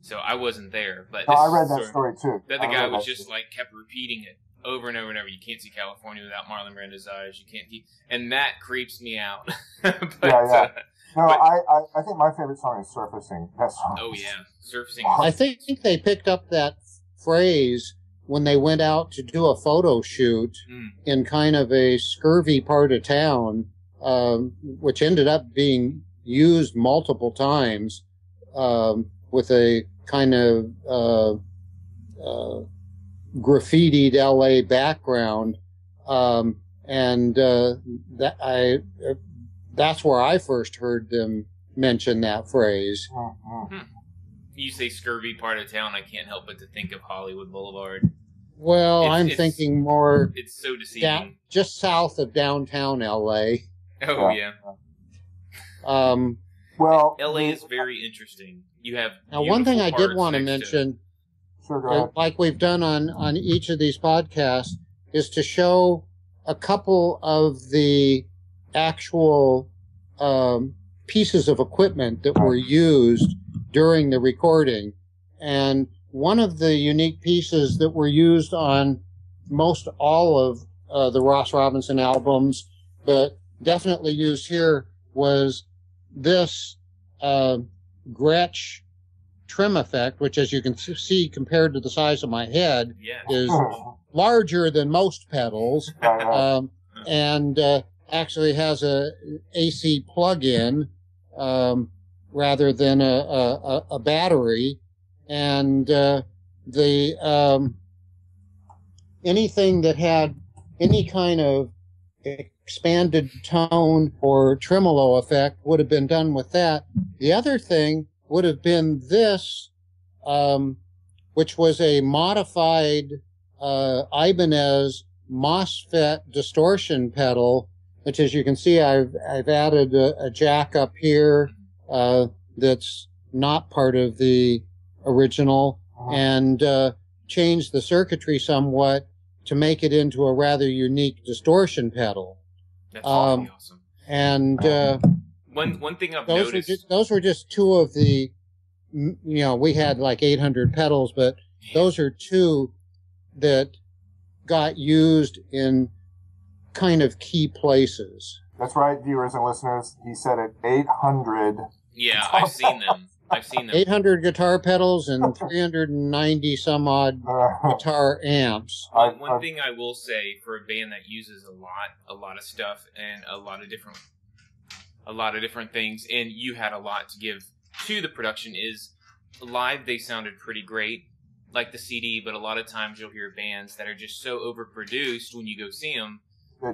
so I wasn't there. But I read that story too. That the guy was just like kept repeating it over and over and over. You can't see California without Marlon Brando's eyes. You can't, and that creeps me out. I think my favorite song is "Surfacing." That song. Oh yeah, "Surfacing." I think they picked up that phrase when they went out to do a photo shoot in kind of a scurvy part of town, which ended up being used multiple times with a kind of graffitied LA background, and that's where I first heard them mention that phrase. You say scurvy part of town, I can't help but to think of Hollywood Boulevard. Well, I'm thinking more. It's so deceiving. Just south of downtown LA. Oh yeah. Well, LA is very interesting. You have now one thing I did want to mention, like we've done on each of these podcasts, is to show a couple of the actual pieces of equipment that were used during the recording. And one of the unique pieces that were used on most all of the Ross Robinson albums, but definitely used here, was this Gretsch trim effect, which, as you can see, compared to the size of my head, is larger than most pedals, and actually has a AC plug-in rather than a battery. And anything that had any kind of expanded tone or tremolo effect would have been done with that. The other thing would have been this, which was a modified Ibanez MOSFET distortion pedal, which, as you can see, I've added a jack up here that's not part of the original, and changed the circuitry somewhat to make it into a rather unique distortion pedal. That's really awesome. And one thing I've those noticed. those were just two of the, we had like 800 pedals, but those are two that got used in kind of key places. That's right, viewers and listeners. He said it, 800. Yeah, I've seen them. 800 guitar pedals and 390 some odd guitar amps. One thing I will say for a band that uses a lot of stuff and a lot of different things, and you had a lot to give to the production, is live they sounded pretty great, like the CD, but a lot of times you'll hear bands that are just so overproduced when you go see them.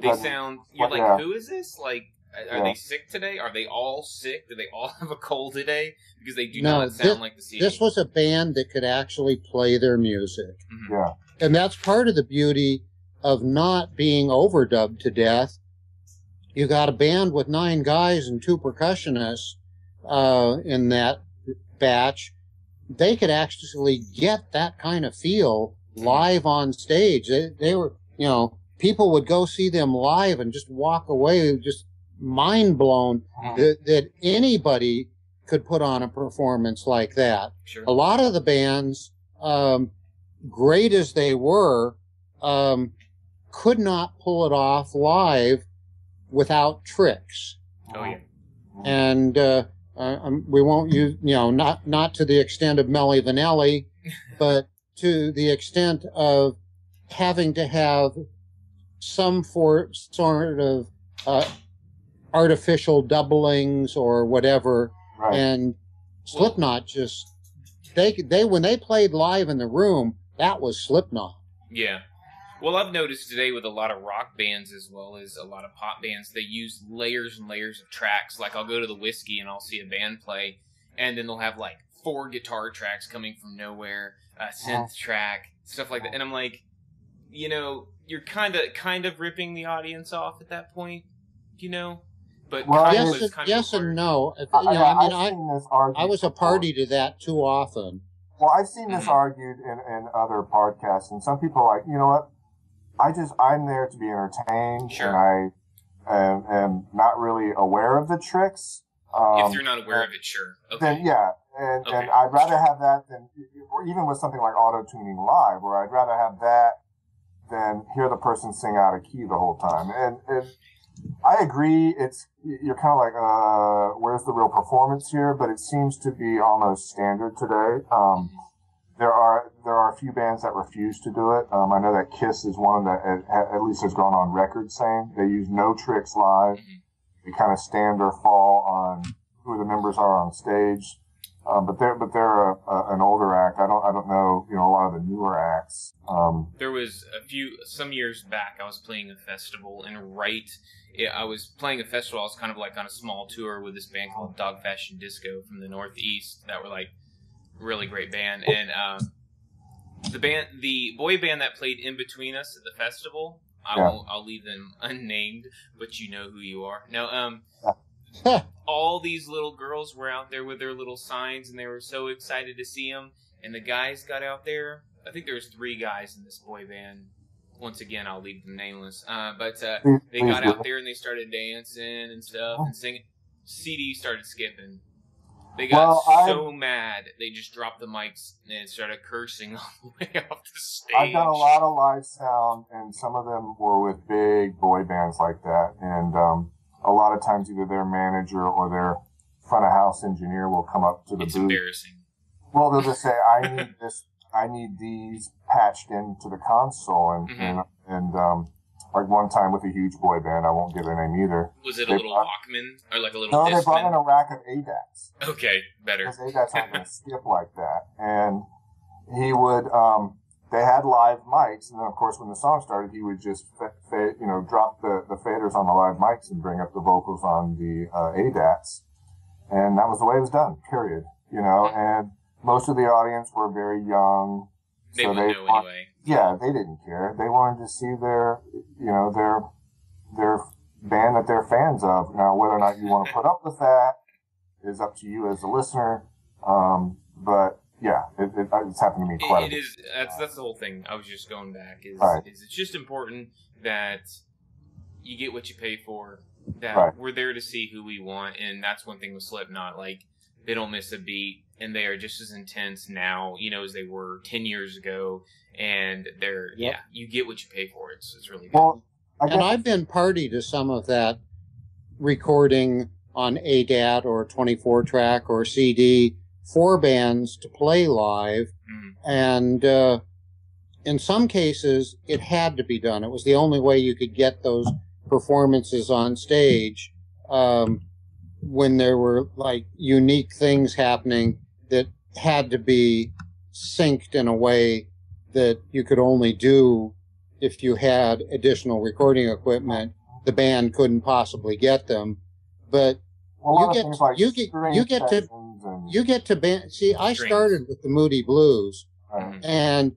They sound, you're like, who is this? Like, are they sick today? Are they all sick? Do they all have a cold today? Because they do not sound like the CD. This was a band that could actually play their music. Mm-hmm. Yeah. And that's part of the beauty of not being overdubbed to death. You got a band with 9 guys and 2 percussionists in that batch. They could actually get that kind of feel live on stage. They were, people would go see them live and just walk away just mind blown that anybody could put on a performance like that. Sure. A lot of the bands, great as they were, could not pull it off live without tricks. Oh yeah. And we won't use, not to the extent of Melly Vanelli, but to the extent of having to have some sort of artificial doublings or whatever. Right. And Slipknot just, they when they played live in the room, that was Slipknot. Yeah. Well, I've noticed today with a lot of rock bands as well as a lot of pop bands, they use layers and layers of tracks. Like, I'll go to the Whiskey and I'll see a band play, and then they'll have like 4 guitar tracks coming from nowhere, a synth track, stuff like that. And I'm like, you're kind of ripping the audience off at that point, But yes and no. I was a party to that too often. Well, I've seen this argued in other podcasts, and some people are like, you know what? I'm there to be entertained, sure. And I am not really aware of the tricks. If you're not aware of it, sure. Okay. Then yeah, and I'd rather have that than, or even with something like auto-tuning live, where I'd rather have that than hear the person sing out of key the whole time. And I agree, you're kind of like, where's the real performance here? But it seems to be almost standard today. There are a few bands that refuse to do it. I know that Kiss is one that at least has gone on record saying they use no tricks live. They kind of stand or fall on who the members are on stage. But they're an older act. I don't know, a lot of the newer acts. There was some years back, I was playing a festival, and I was playing a festival. I was kind of like on a small tour with this band called Dog Fashion Disco from the Northeast that were like really great band. And the boy band that played in between us at the festival, I'll leave them unnamed, but you know who you are. Now, all these little girls were out there with their little signs, and they were so excited to see them. And the guys got out there. I think there was 3 guys in this boy band. Once again, I'll leave them nameless. But they got out there and they started dancing and stuff and singing. CD started skipping. They got so mad, they just dropped the mics and started cursing all the way off the stage. I've done a lot of live sound, and some of them were with big boy bands like that. And a lot of times either their manager or their front of house engineer will come up to the booth. It's embarrassing. Well, they'll just say, I need this, I need these patched into the console. And like one time with a huge boy band, I won't give their name either. Was it a little Walkman? Or like a little No, Discman? they brought in a rack of ADATs. Okay, better. Because ADATs aren't going to skip like that. And he would, they had live mics, and then of course when the song started, he would just drop the faders on the live mics and bring up the vocals on the ADATs, and that was the way it was done. Period. And most of the audience were very young. They would know anyway. Yeah, they didn't care. They wanted to see their band that they're fans of. Now, whether or not you want to put up with that is up to you as a listener. But Yeah, it's happened to me quite a bit. It is. That's the whole thing. I was just going back. Right. Is it's just important that you get what you pay for. That Right. we're there to see who we want, and that's one thing with Slipknot. Like, they don't miss a beat, and they are just as intense now, as they were 10 years ago. And they're you get what you pay for. It's really good. Well, And I've been party to some of that recording on ADAT or 24 track or CD for bands to play live. Mm-hmm. And in some cases, it had to be done. It was the only way you could get those performances on stage when there were like unique things happening that had to be synced in a way that you could only do if you had additional recording equipment. The band couldn't possibly get them, but you get to band. See, I started with the Moody Blues, and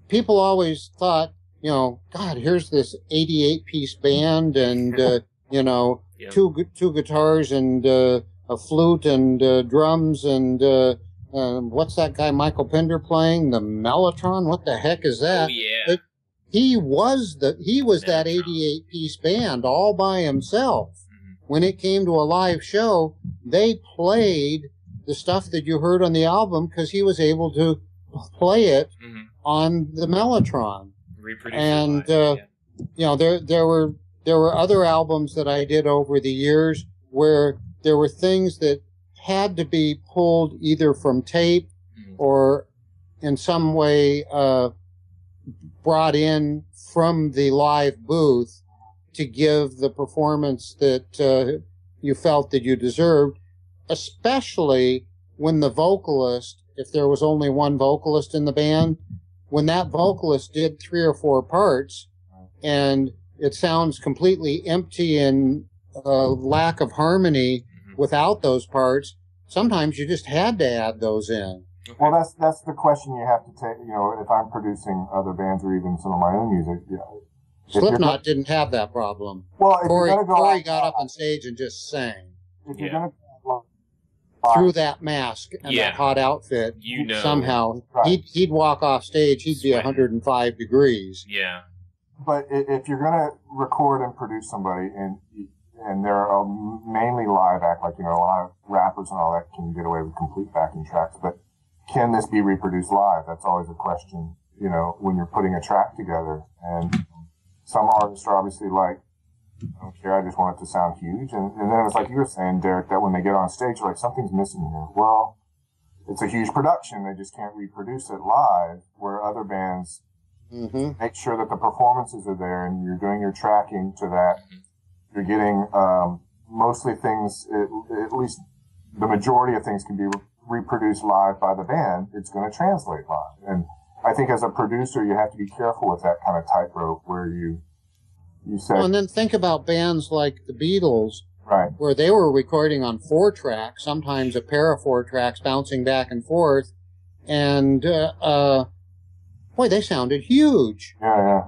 people always thought, God, here's this 88-piece band, and two guitars and a flute and drums and what's that guy Michael Pinder playing? The Mellotron? What the heck is that? Oh yeah. He was that 88-piece band all by himself. Mm-hmm. When it came to a live show, they played the stuff that you heard on the album because he was able to play it on the Mellotron. Reproduce and it live. There were other albums that I did over the years where there were things that had to be pulled either from tape or in some way brought in from the live booth to give the performance that you felt that you deserved, especially when the vocalist, if there was only one vocalist in the band, when that vocalist did 3 or 4 parts and it sounds completely empty and lack of harmony without those parts, sometimes you just had to add those in. Well, that's the question you have to take. If I'm producing other bands or even some of my own music, Slipknot didn't have that problem. Well, Corey got up on stage and just sang. If you're going to through that mask and that hot outfit, somehow he'd walk off stage. He'd be 105 degrees. Yeah. But if you're going to record and produce somebody, and they're mainly live act, like a lot of rappers and all that can get away with complete backing tracks, but can this be reproduced live? That's always a question, when you're putting a track together. And some artists are obviously like, I don't care, I just want it to sound huge. And then it was like you were saying, Derek, that when they get on stage, like, something's missing here. Well, it's a huge production. They just can't reproduce it live, where other bands make sure that the performances are there and you're doing your tracking to that. You're getting mostly things, at least the majority of things can be reproduced live by the band. It's going to translate live. And I think as a producer, you have to be careful with that kind of tightrope where you say... Well, and then think about bands like the Beatles, right, where they were recording on 4 tracks, sometimes a pair of 4 tracks bouncing back and forth. And, boy, they sounded huge. Yeah.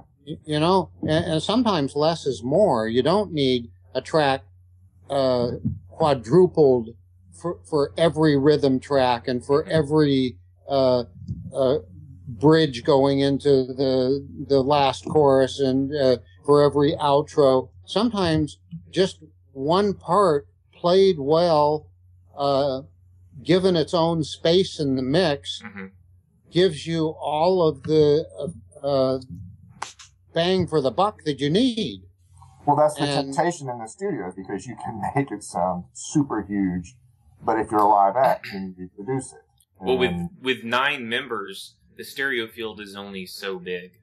And sometimes less is more. You don't need a track quadrupled for every rhythm track and for every bridge going into the last chorus and for every outro. Sometimes just one part played well, given its own space in the mix, gives you all of the bang for the buck that you need. Well, that's the temptation in the studio, because you can make it sound super huge, but if you're a live act, then you reproduce it. Well, with 9 members, the stereo field is only so big.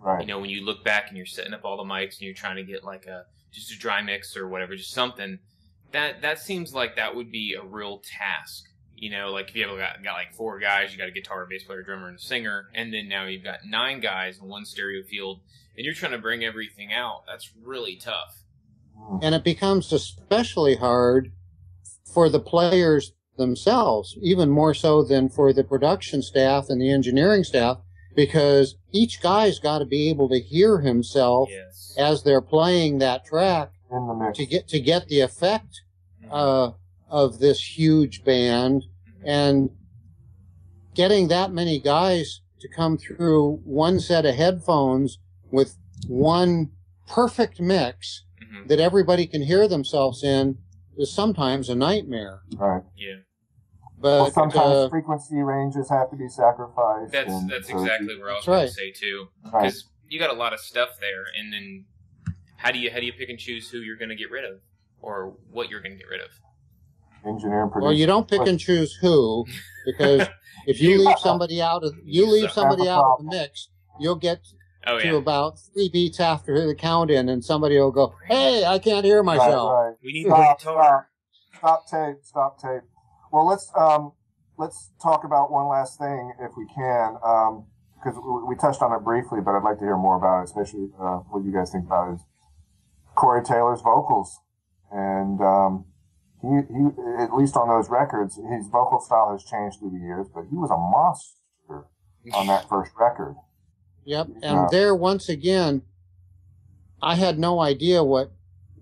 Right. When you look back and you're setting up all the mics and you're trying to get like just a dry mix or whatever, just something, that seems like that would be a real task. Like if you have got like 4 guys, you got a guitar, bass player, drummer, and a singer, and then now you've got 9 guys in one stereo field, and you're trying to bring everything out. That's really tough. And it becomes especially hard for the players themselves, even more so than for the production staff and the engineering staff, because each guy's got to be able to hear himself as they're playing that track to get the effect of this huge band. And getting that many guys to come through one set of headphones with one perfect mix that everybody can hear themselves in is sometimes a nightmare. Right. Yeah. Well, But sometimes frequency ranges have to be sacrificed. That's exactly where I was That's going right. to say too, Right. because you got a lot of stuff there, and then how do you pick and choose who you're going to get rid of, or what you're going to get rid of? Engineer and producer. well, you don't pick and choose who, because if you leave somebody out of the mix, you'll get to about 3 beats after the count in, and somebody will go, "Hey, I can't hear myself." Right. We need the guitar. Stop tape. Well, let's talk about one last thing if we can, because we touched on it briefly, but I'd like to hear more about it, especially what you guys think about is Corey Taylor's vocals, and he at least on those records, his vocal style has changed through the years, but he was a monster on that first record. Yep, and there once again, I had no idea what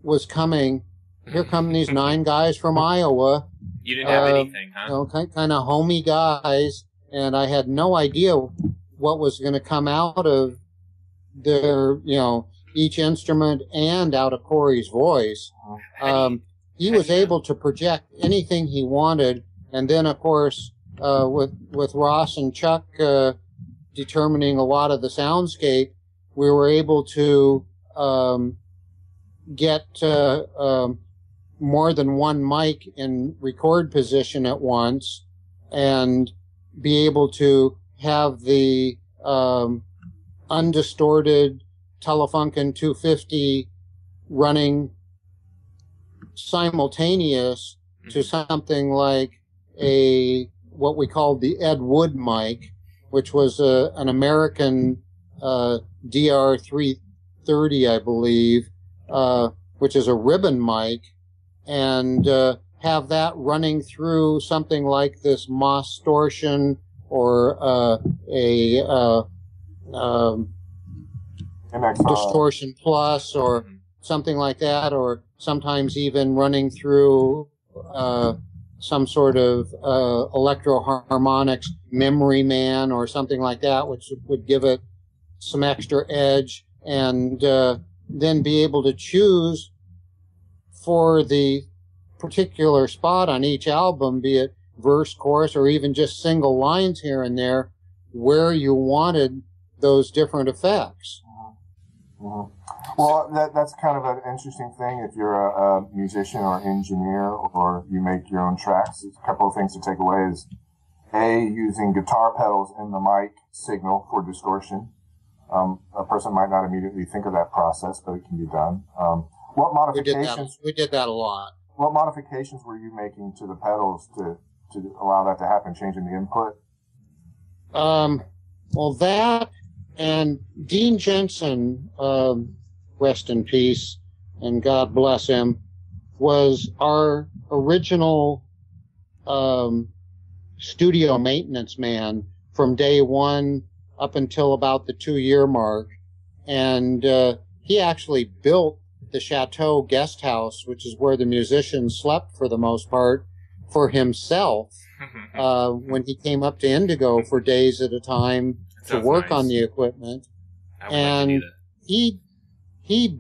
was coming. Here come these 9 guys from Iowa. You didn't have anything, huh? You know, kind of homey guys, and I had no idea what was going to come out of their, each instrument and out of Corey's voice. He was able to project anything he wanted, and then, of course, with Ross and Chuck determining a lot of the soundscape, we were able to get more than one mic in record position at once and be able to have the undistorted Telefunken 250 running simultaneous to something like what we called the Ed Wood mic, which was an American DR330, I believe, which is a ribbon mic, and have that running through something like this Mostortion or Distortion Plus or something like that, or sometimes even running through some sort of Electro-Harmonix Memory Man or something like that, which would give it some extra edge, and then be able to choose for the particular spot on each album, be it verse, chorus, or even just single lines here and there, where you wanted those different effects. Mm-hmm. Well, that's kind of an interesting thing if you're a musician or engineer or you make your own tracks. There's a couple of things to take away is using guitar pedals in the mic signal for distortion. A person might not immediately think of that process, but it can be done. What modifications? We did that a lot. What modifications were you making to the pedals to allow that to happen, changing the input? Well, that and Dean Jensen, rest in peace, and God bless him, was our original studio maintenance man from day one up until about the 2-year mark. And he actually built the Chateau guest house, which is where the musicians slept for the most part, for himself when he came up to Indigo for days at a time to work on the equipment. And he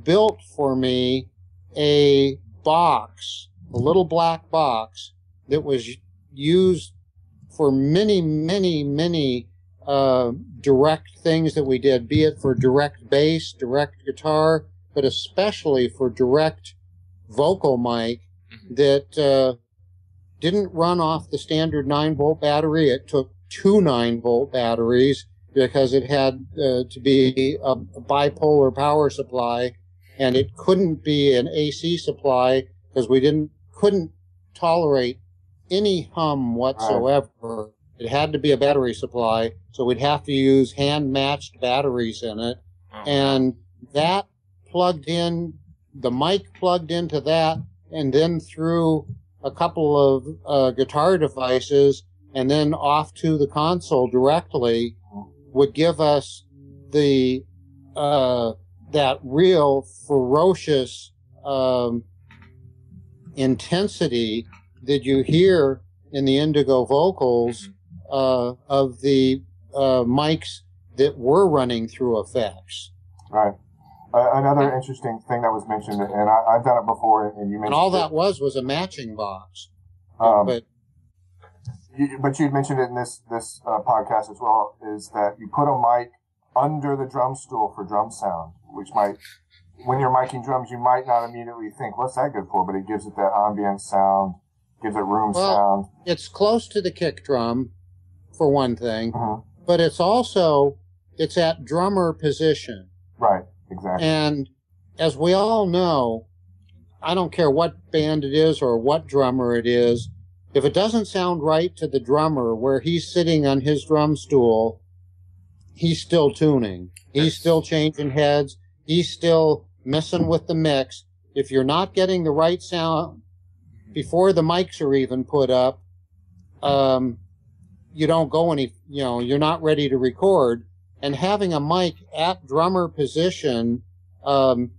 built for me a box, a little black box that was used for many, many, many direct things that we did, be it for direct bass, direct guitar, but especially for direct vocal mic that didn't run off the standard 9-volt battery. It took 2 9-volt batteries because it had to be a bipolar power supply, and it couldn't be an AC supply because we couldn't tolerate any hum whatsoever. Right. It had to be a battery supply, so we'd have to use hand-matched batteries in it, and that plugged in, the mic plugged into that, and then through a couple of guitar devices, and then off to the console directly, would give us the that real ferocious intensity that you hear in the Indigo vocals of the mics that were running through effects. Right. Another interesting thing that was mentioned, and I've done it before, and you mentioned. And all that was a matching box. But you'd mentioned it in this podcast as well, is that you put a mic under the drum stool for drum sound, which might, when you're miking drums, you might not immediately think, what's that good for? But it gives it that ambient sound, gives it room sound. It's close to the kick drum, for one thing, but it's at drummer position. Right, exactly. And as we all know, I don't care what band it is or what drummer it is, if it doesn't sound right to the drummer where he's sitting on his drum stool, he's still tuning. He's still changing heads. He's still messing with the mix. If you're not getting the right sound before the mics are even put up, you don't go you're not ready to record. And having a mic at drummer position, and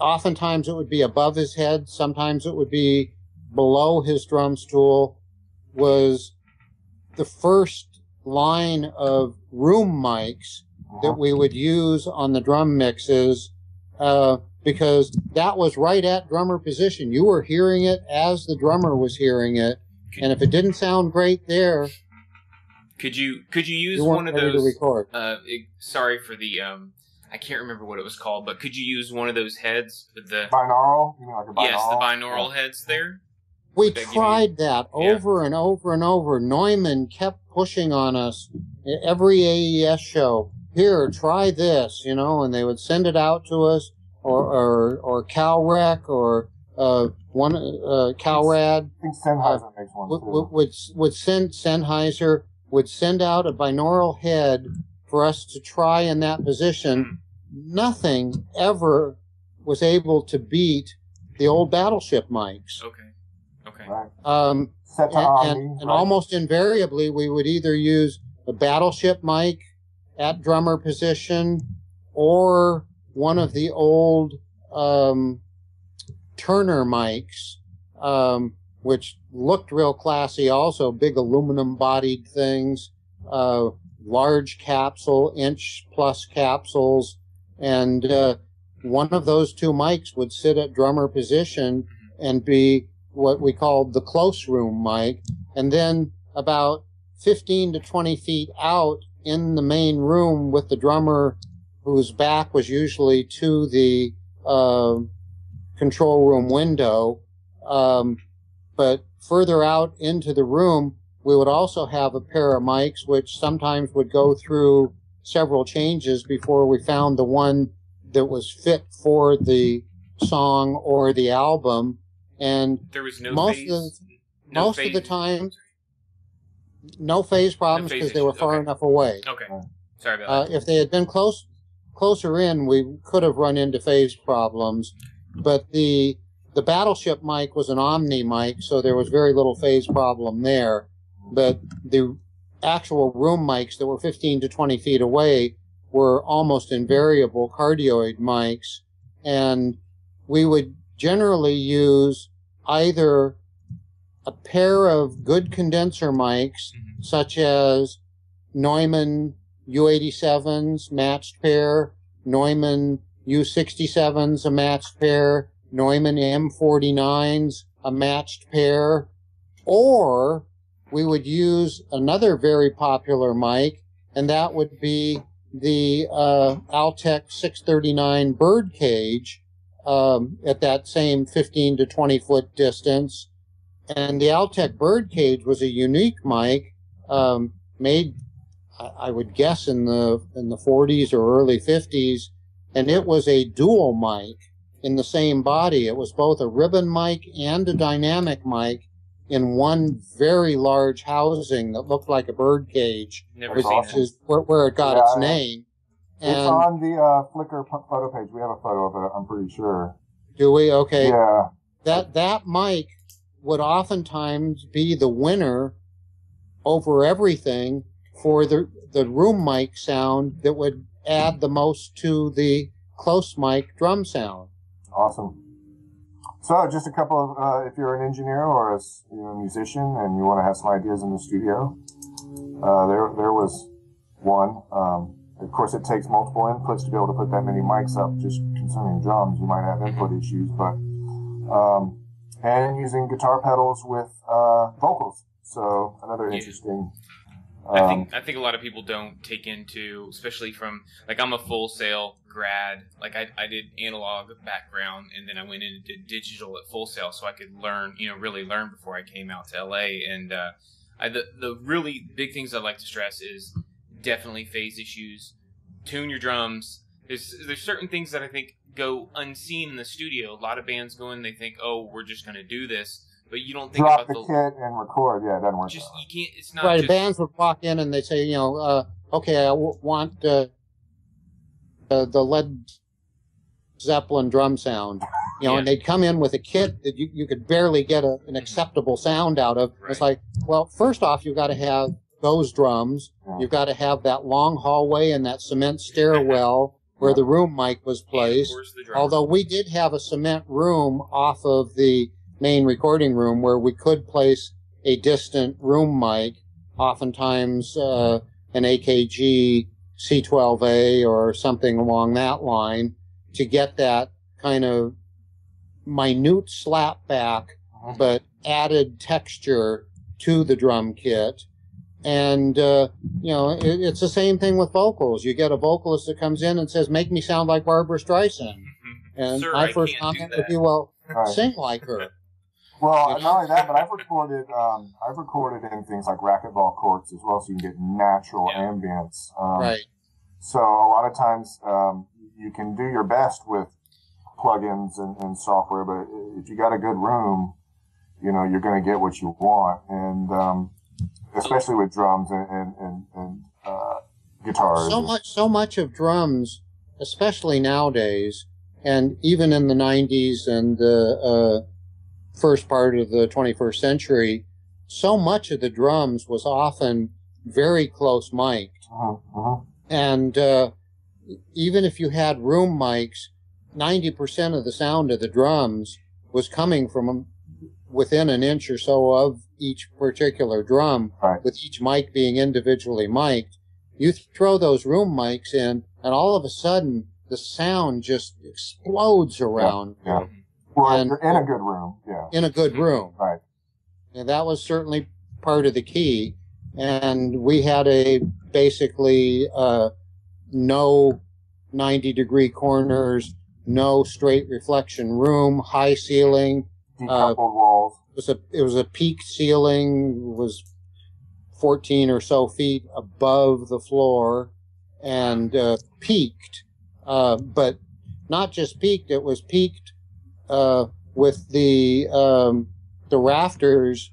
oftentimes it would be above his head, sometimes it would be below his drum stool, was the first line of room mics that we would use on the drum mixes, because that was right at drummer position. You were hearing it as the drummer was hearing it, and if it didn't sound great there, could you use one of those? To record. Sorry for the I can't remember what it was called, but could you use one of those heads with the binaural? You mean like a binaural? Yes, the binaural heads there. We tried that over and over and over. Neumann kept pushing on us every AES show. Here, try this, and they would send it out to us, or CalRec, or CalRad. I think Sennheiser makes one too. Would send Sennheiser would send out a binaural head for us to try in that position. Nothing ever was able to beat the old Battleship mics. Okay. Right. And almost invariably, we would either use a Battleship mic at drummer position, or one of the old Turner mics, which looked real classy also, big aluminum-bodied things, large capsule, inch-plus capsules, and one of those two mics would sit at drummer position and be what we called the close room mic, and then about 15 to 20 feet out in the main room with the drummer, whose back was usually to the control room window, but further out into the room, we would also have a pair of mics which sometimes would go through several changes before we found the one that was fit for the song or the album. And there was no most phase, of the time, no phase problems because they were far enough away. Okay, sorry about that. If they had been closer in, we could have run into phase problems. But the Battleship mic was an Omni mic, so there was very little phase problem there. But the actual room mics that were 15 to 20 feet away were almost invariable cardioid mics, and we would generally use either a pair of good condenser mics, such as Neumann U87s, matched pair, Neumann U67s, a matched pair, Neumann M49s, a matched pair, or we would use another very popular mic, and that would be the Altec 639 birdcage, at that same 15 to 20 foot distance. And the Altec birdcage was a unique mic, made, I would guess, in the 40s or early 50s, and it was a dual mic in the same body. It was both a ribbon mic and a dynamic mic in one very large housing that looked like a birdcage, which is where it got its name. It's on the Flickr photo page. We have a photo of it, I'm pretty sure. Do we? Okay. Yeah. That mic would oftentimes be the winner over everything for the room mic sound that would add the most to the close mic drum sound. Awesome. So just a couple of, if you're an engineer or a musician and you want to have some ideas in the studio, There was one. Of course, it takes multiple inputs to be able to put that many mics up. Just concerning drums, you might have input issues, but and using guitar pedals with vocals. So another interesting. I think a lot of people don't take into, especially from, like, I'm a Full Sail grad. Like, I did analog background, and then I went in and did digital at Full Sail, so I could learn, really learn before I came out to LA. And the really big things I'd like to stress is definitely phase issues. Tune your drums. There's certain things that I think go unseen in the studio. A lot of bands go in, they think, oh, we're just going to do this. But you don't think drop about the kit and record. Yeah, it doesn't work. You can't. It's not right. Just, bands would walk in and they say, okay, I want the Led Zeppelin drum sound, and they'd come in with a kit that you could barely get an acceptable sound out of. Right. It's like, well, first off, you've got to have those drums. Yeah. You've got to have that long hallway and that cement stairwell where the room mic was placed. Although we did have a cement room off of the main recording room where we could place a distant room mic, oftentimes an AKG C12A or something along that line, to get that kind of minute slap back but added texture to the drum kit. And it's the same thing with vocals. You get a vocalist that comes in and says, make me sound like Barbara Streisand. And Sir, my first comment would be, well, sing like her. Well, not only that, but I've recorded in things like racquetball courts as well, so you can get natural ambience. Right. So a lot of times you can do your best with plugins and software, but if you got a good room, you're going to get what you want, and especially with drums and guitars. So much of drums, especially nowadays, and even in the 90s and the first part of the 21st century, so much of the drums was often very close mic'd. And even if you had room mics, 90% of the sound of the drums was coming from within an inch or so of each particular drum, with each mic being individually mic'd. You throw those room mics in, and all of a sudden, the sound just explodes around. Yeah. Well, you're in a good room, in a good room. Right. And that was certainly part of the key. And we had basically no 90-degree corners, no straight reflection room, high ceiling. Decoupled walls. It was a peaked ceiling, was 14 or so feet above the floor, and peaked. But not just peaked, it was peaked with the rafters,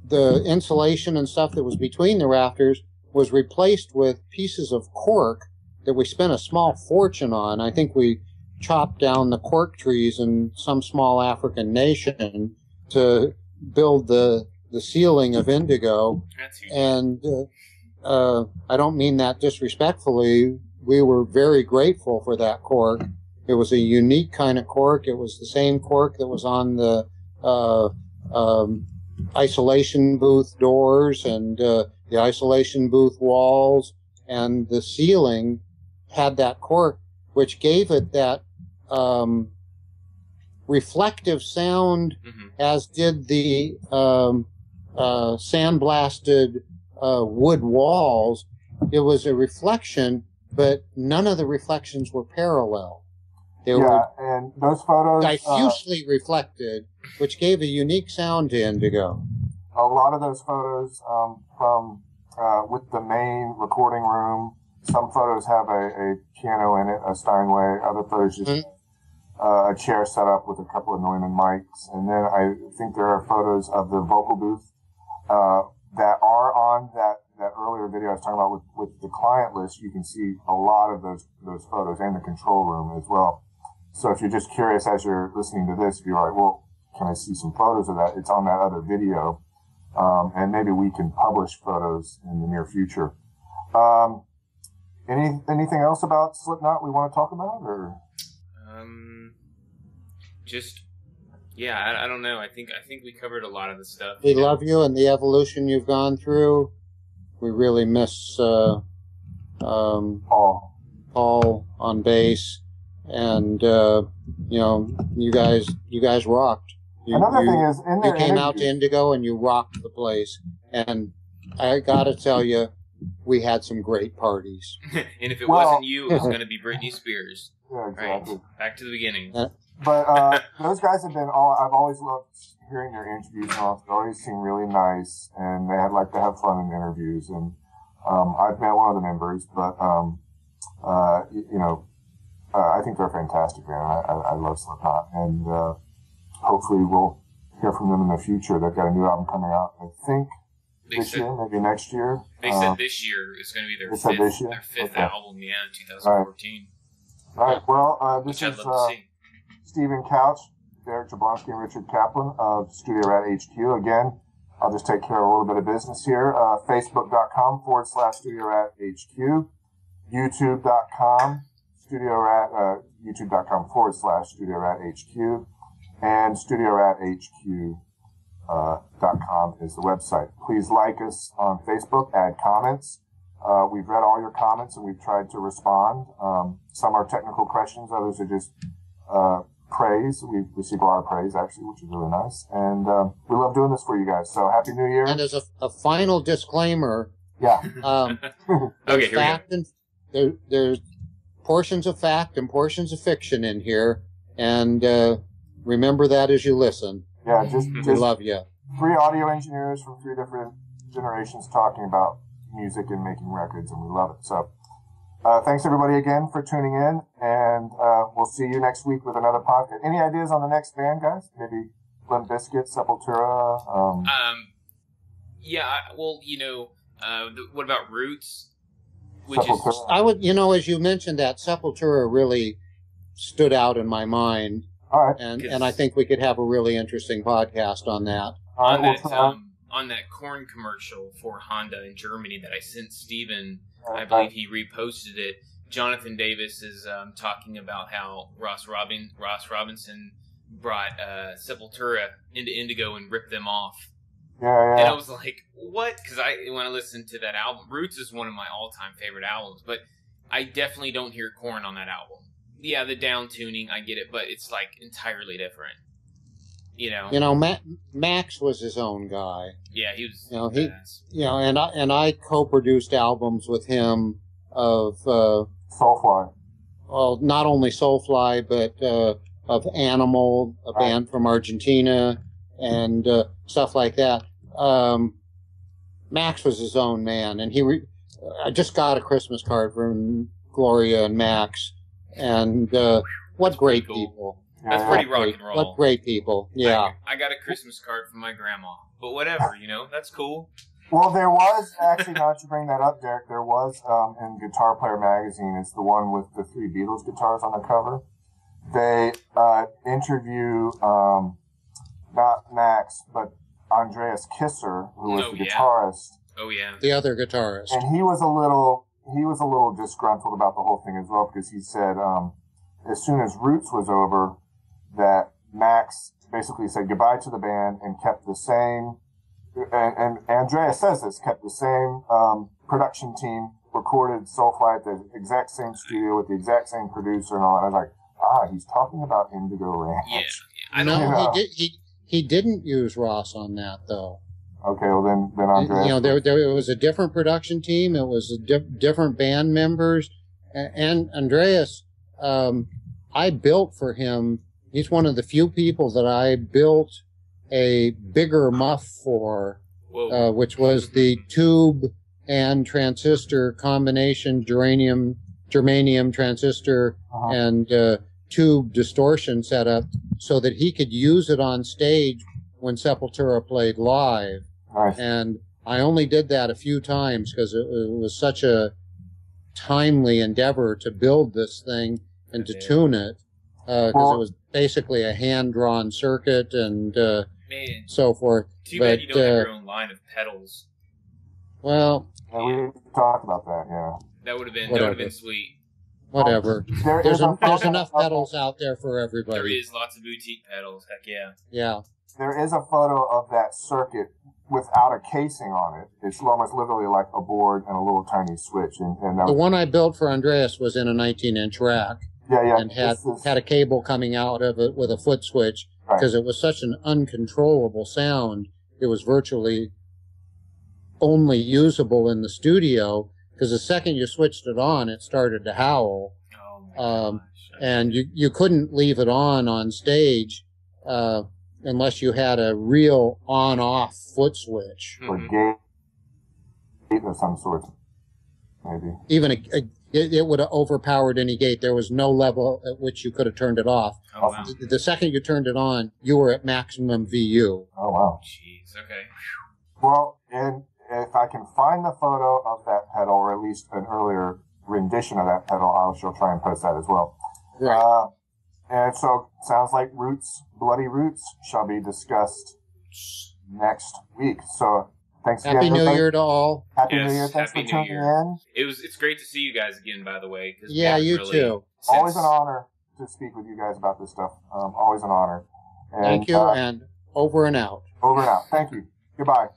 the insulation and stuff that was between the rafters was replaced with pieces of cork that we spent a small fortune on. I think we chopped down the cork trees in some small African nation to build the ceiling of indigo. And I don't mean that disrespectfully. We were very grateful for that cork. It was a unique kind of cork. It was the same cork that was on the isolation booth doors and the isolation booth walls, and the ceiling had that cork, which gave it that reflective sound, as did the sandblasted wood walls. It was a reflection, but none of the reflections were parallel. They were and those photos diffusely reflected, which gave a unique sound to indigo. A lot of those photos from with the main recording room. Some photos have a piano in it, a Steinway. Other photos just a chair set up with a couple of Neumann mics. And then I think there are photos of the vocal booth that are on that earlier video I was talking about with the client list. You can see a lot of those photos, and the control room as well. So if you're just curious as you're listening to this, if you're like, well, can I see some photos of that? It's on that other video. And maybe we can publish photos in the near future. Anything else about Slipknot we want to talk about, or? Just Yeah, I don't know. I think we covered a lot of the stuff. We love you and the evolution you've gone through. We really miss Paul on bass, and you guys rocked. Another thing is, in their you came out to interviews- Indigo and you rocked the place. And I got to tell you, we had some great parties. And if it Well- wasn't you, it was going to be Britney Spears. Yeah, exactly. Right. Back to the beginning. But those guys have been I've always loved hearing their interviews. They always seem really nice, and they like to have fun in interviews. And I've met one of the members, but I think they're fantastic, man. I love Slipknot, and hopefully we'll hear from them in the future. They've got a new album coming out, I think, this year, maybe next year. They said this year is going to be their fifth Okay. album, in 2014. All right. Well, this Which I'd is love to see. Stephen Couch, Derek Jablonski, and Richard Kaplan of Studio Rat HQ. Again, I'll just take care of a little bit of business here. Facebook.com/Studio Rat HQ. YouTube.com YouTube.com/Studio Rat HQ. And StudioRatHQ.com is the website. Please like us on Facebook, add comments. We've read all your comments and we've tried to respond. Some are technical questions, others are just praise. We've received a lot of praise, actually, which is really nice. And we love doing this for you guys. So Happy New Year. And as a final disclaimer, Yeah. Okay, here we go. There's portions of fact and portions of fiction in here, and remember that as you listen. Yeah, just We love you. 3 audio engineers from 3 different generations talking about music and making records, and we love it. So thanks everybody again for tuning in, and we'll see you next week with another podcast. Any ideas on the next band, guys? Maybe Limp Bizkit, Sepultura? What about Roots? Which Sepultura. is I would, as you mentioned that, Sepultura really stood out in my mind, All right. and I think we could have a really interesting podcast on that. All right, on we'll that try. on that corn commercial for Honda in Germany that I sent Steven. I Okay. believe he reposted it. Jonathan Davis is talking about how Ross Robinson brought Sepultura into Indigo and ripped them off. Yeah. And I was like, what? Because when I listened to that album, Roots is one of my all-time favorite albums, but I definitely don't hear Korn on that album. Yeah, the down tuning, I get it, but it's like entirely different. Max was his own guy. Yeah, he was. He and I co-produced albums with him of Soulfly. well, not only Soulfly but of Animal, a band from Argentina, and stuff like that. Max was his own man, and I just got a Christmas card from Gloria and Max, and what great cool. people. That's pretty rock and roll. What great people. Yeah. I got a Christmas card from my grandma. But whatever, that's cool. Well, there was, actually, now that you bring that up, Derek, there was in Guitar Player magazine, it's the one with the 3 Beatles guitars on the cover. They interview not Max, but Andreas Kisser, who was the guitarist. Oh yeah. The other guitarist. And he was a little disgruntled about the whole thing as well, because he said as soon as Roots was over, that Max basically said goodbye to the band and kept the same, and Andreas says this, kept the same production team, recorded Soulfly at the exact same studio with the exact same producer and all that. I was like, he's talking about Indigo Ranch. Yeah. I know. No, he didn't use Ross on that though. Okay, well then Andreas. There was a different production team. It was different band members, and Andreas. I built for him. He's one of the few people that I built a bigger muff for, which was the tube and transistor combination, germanium transistor and tube distortion setup, so that he could use it on stage when Sepultura played live. Nice. And I only did that a few times because it was such a timely endeavor to build this thing and to tune it, because it was basically a hand-drawn circuit and so forth. Too bad you don't have your own line of pedals. Well, we talked about that. Yeah, that would have been sweet. whatever. There's enough pedals out there for everybody. There is lots of boutique pedals. Heck yeah. Yeah. There is a photo of that circuit without a casing on it. It's almost literally like a board and a little tiny switch. And the one I built for Andreas was in a 19-inch rack. Yeah. And had a cable coming out of it with a foot switch because it was such an uncontrollable sound. It was virtually only usable in the studio because the second you switched it on, it started to howl. Oh my gosh. And you couldn't leave it on stage unless you had a real on-off foot switch. Or gate of some sort, maybe. Even it would have overpowered any gate. There was no level at which you could have turned it off. Oh, wow. The second you turned it on, you were at maximum VU. Oh, wow. Jeez, okay. Well, and if I can find the photo of that pedal, or at least an earlier rendition of that pedal, I shall try and post that as well. Right. And so, sounds like Bloody Roots shall be discussed next week. So, thanks again. Happy New Year to all. Happy New Year. Thanks for tuning in. It's great to see you guys again, by the way. Yeah, you too. Always an honor to speak with you guys about this stuff. Always an honor. And, thank you, and over and out. Over and out. Thank you. Goodbye.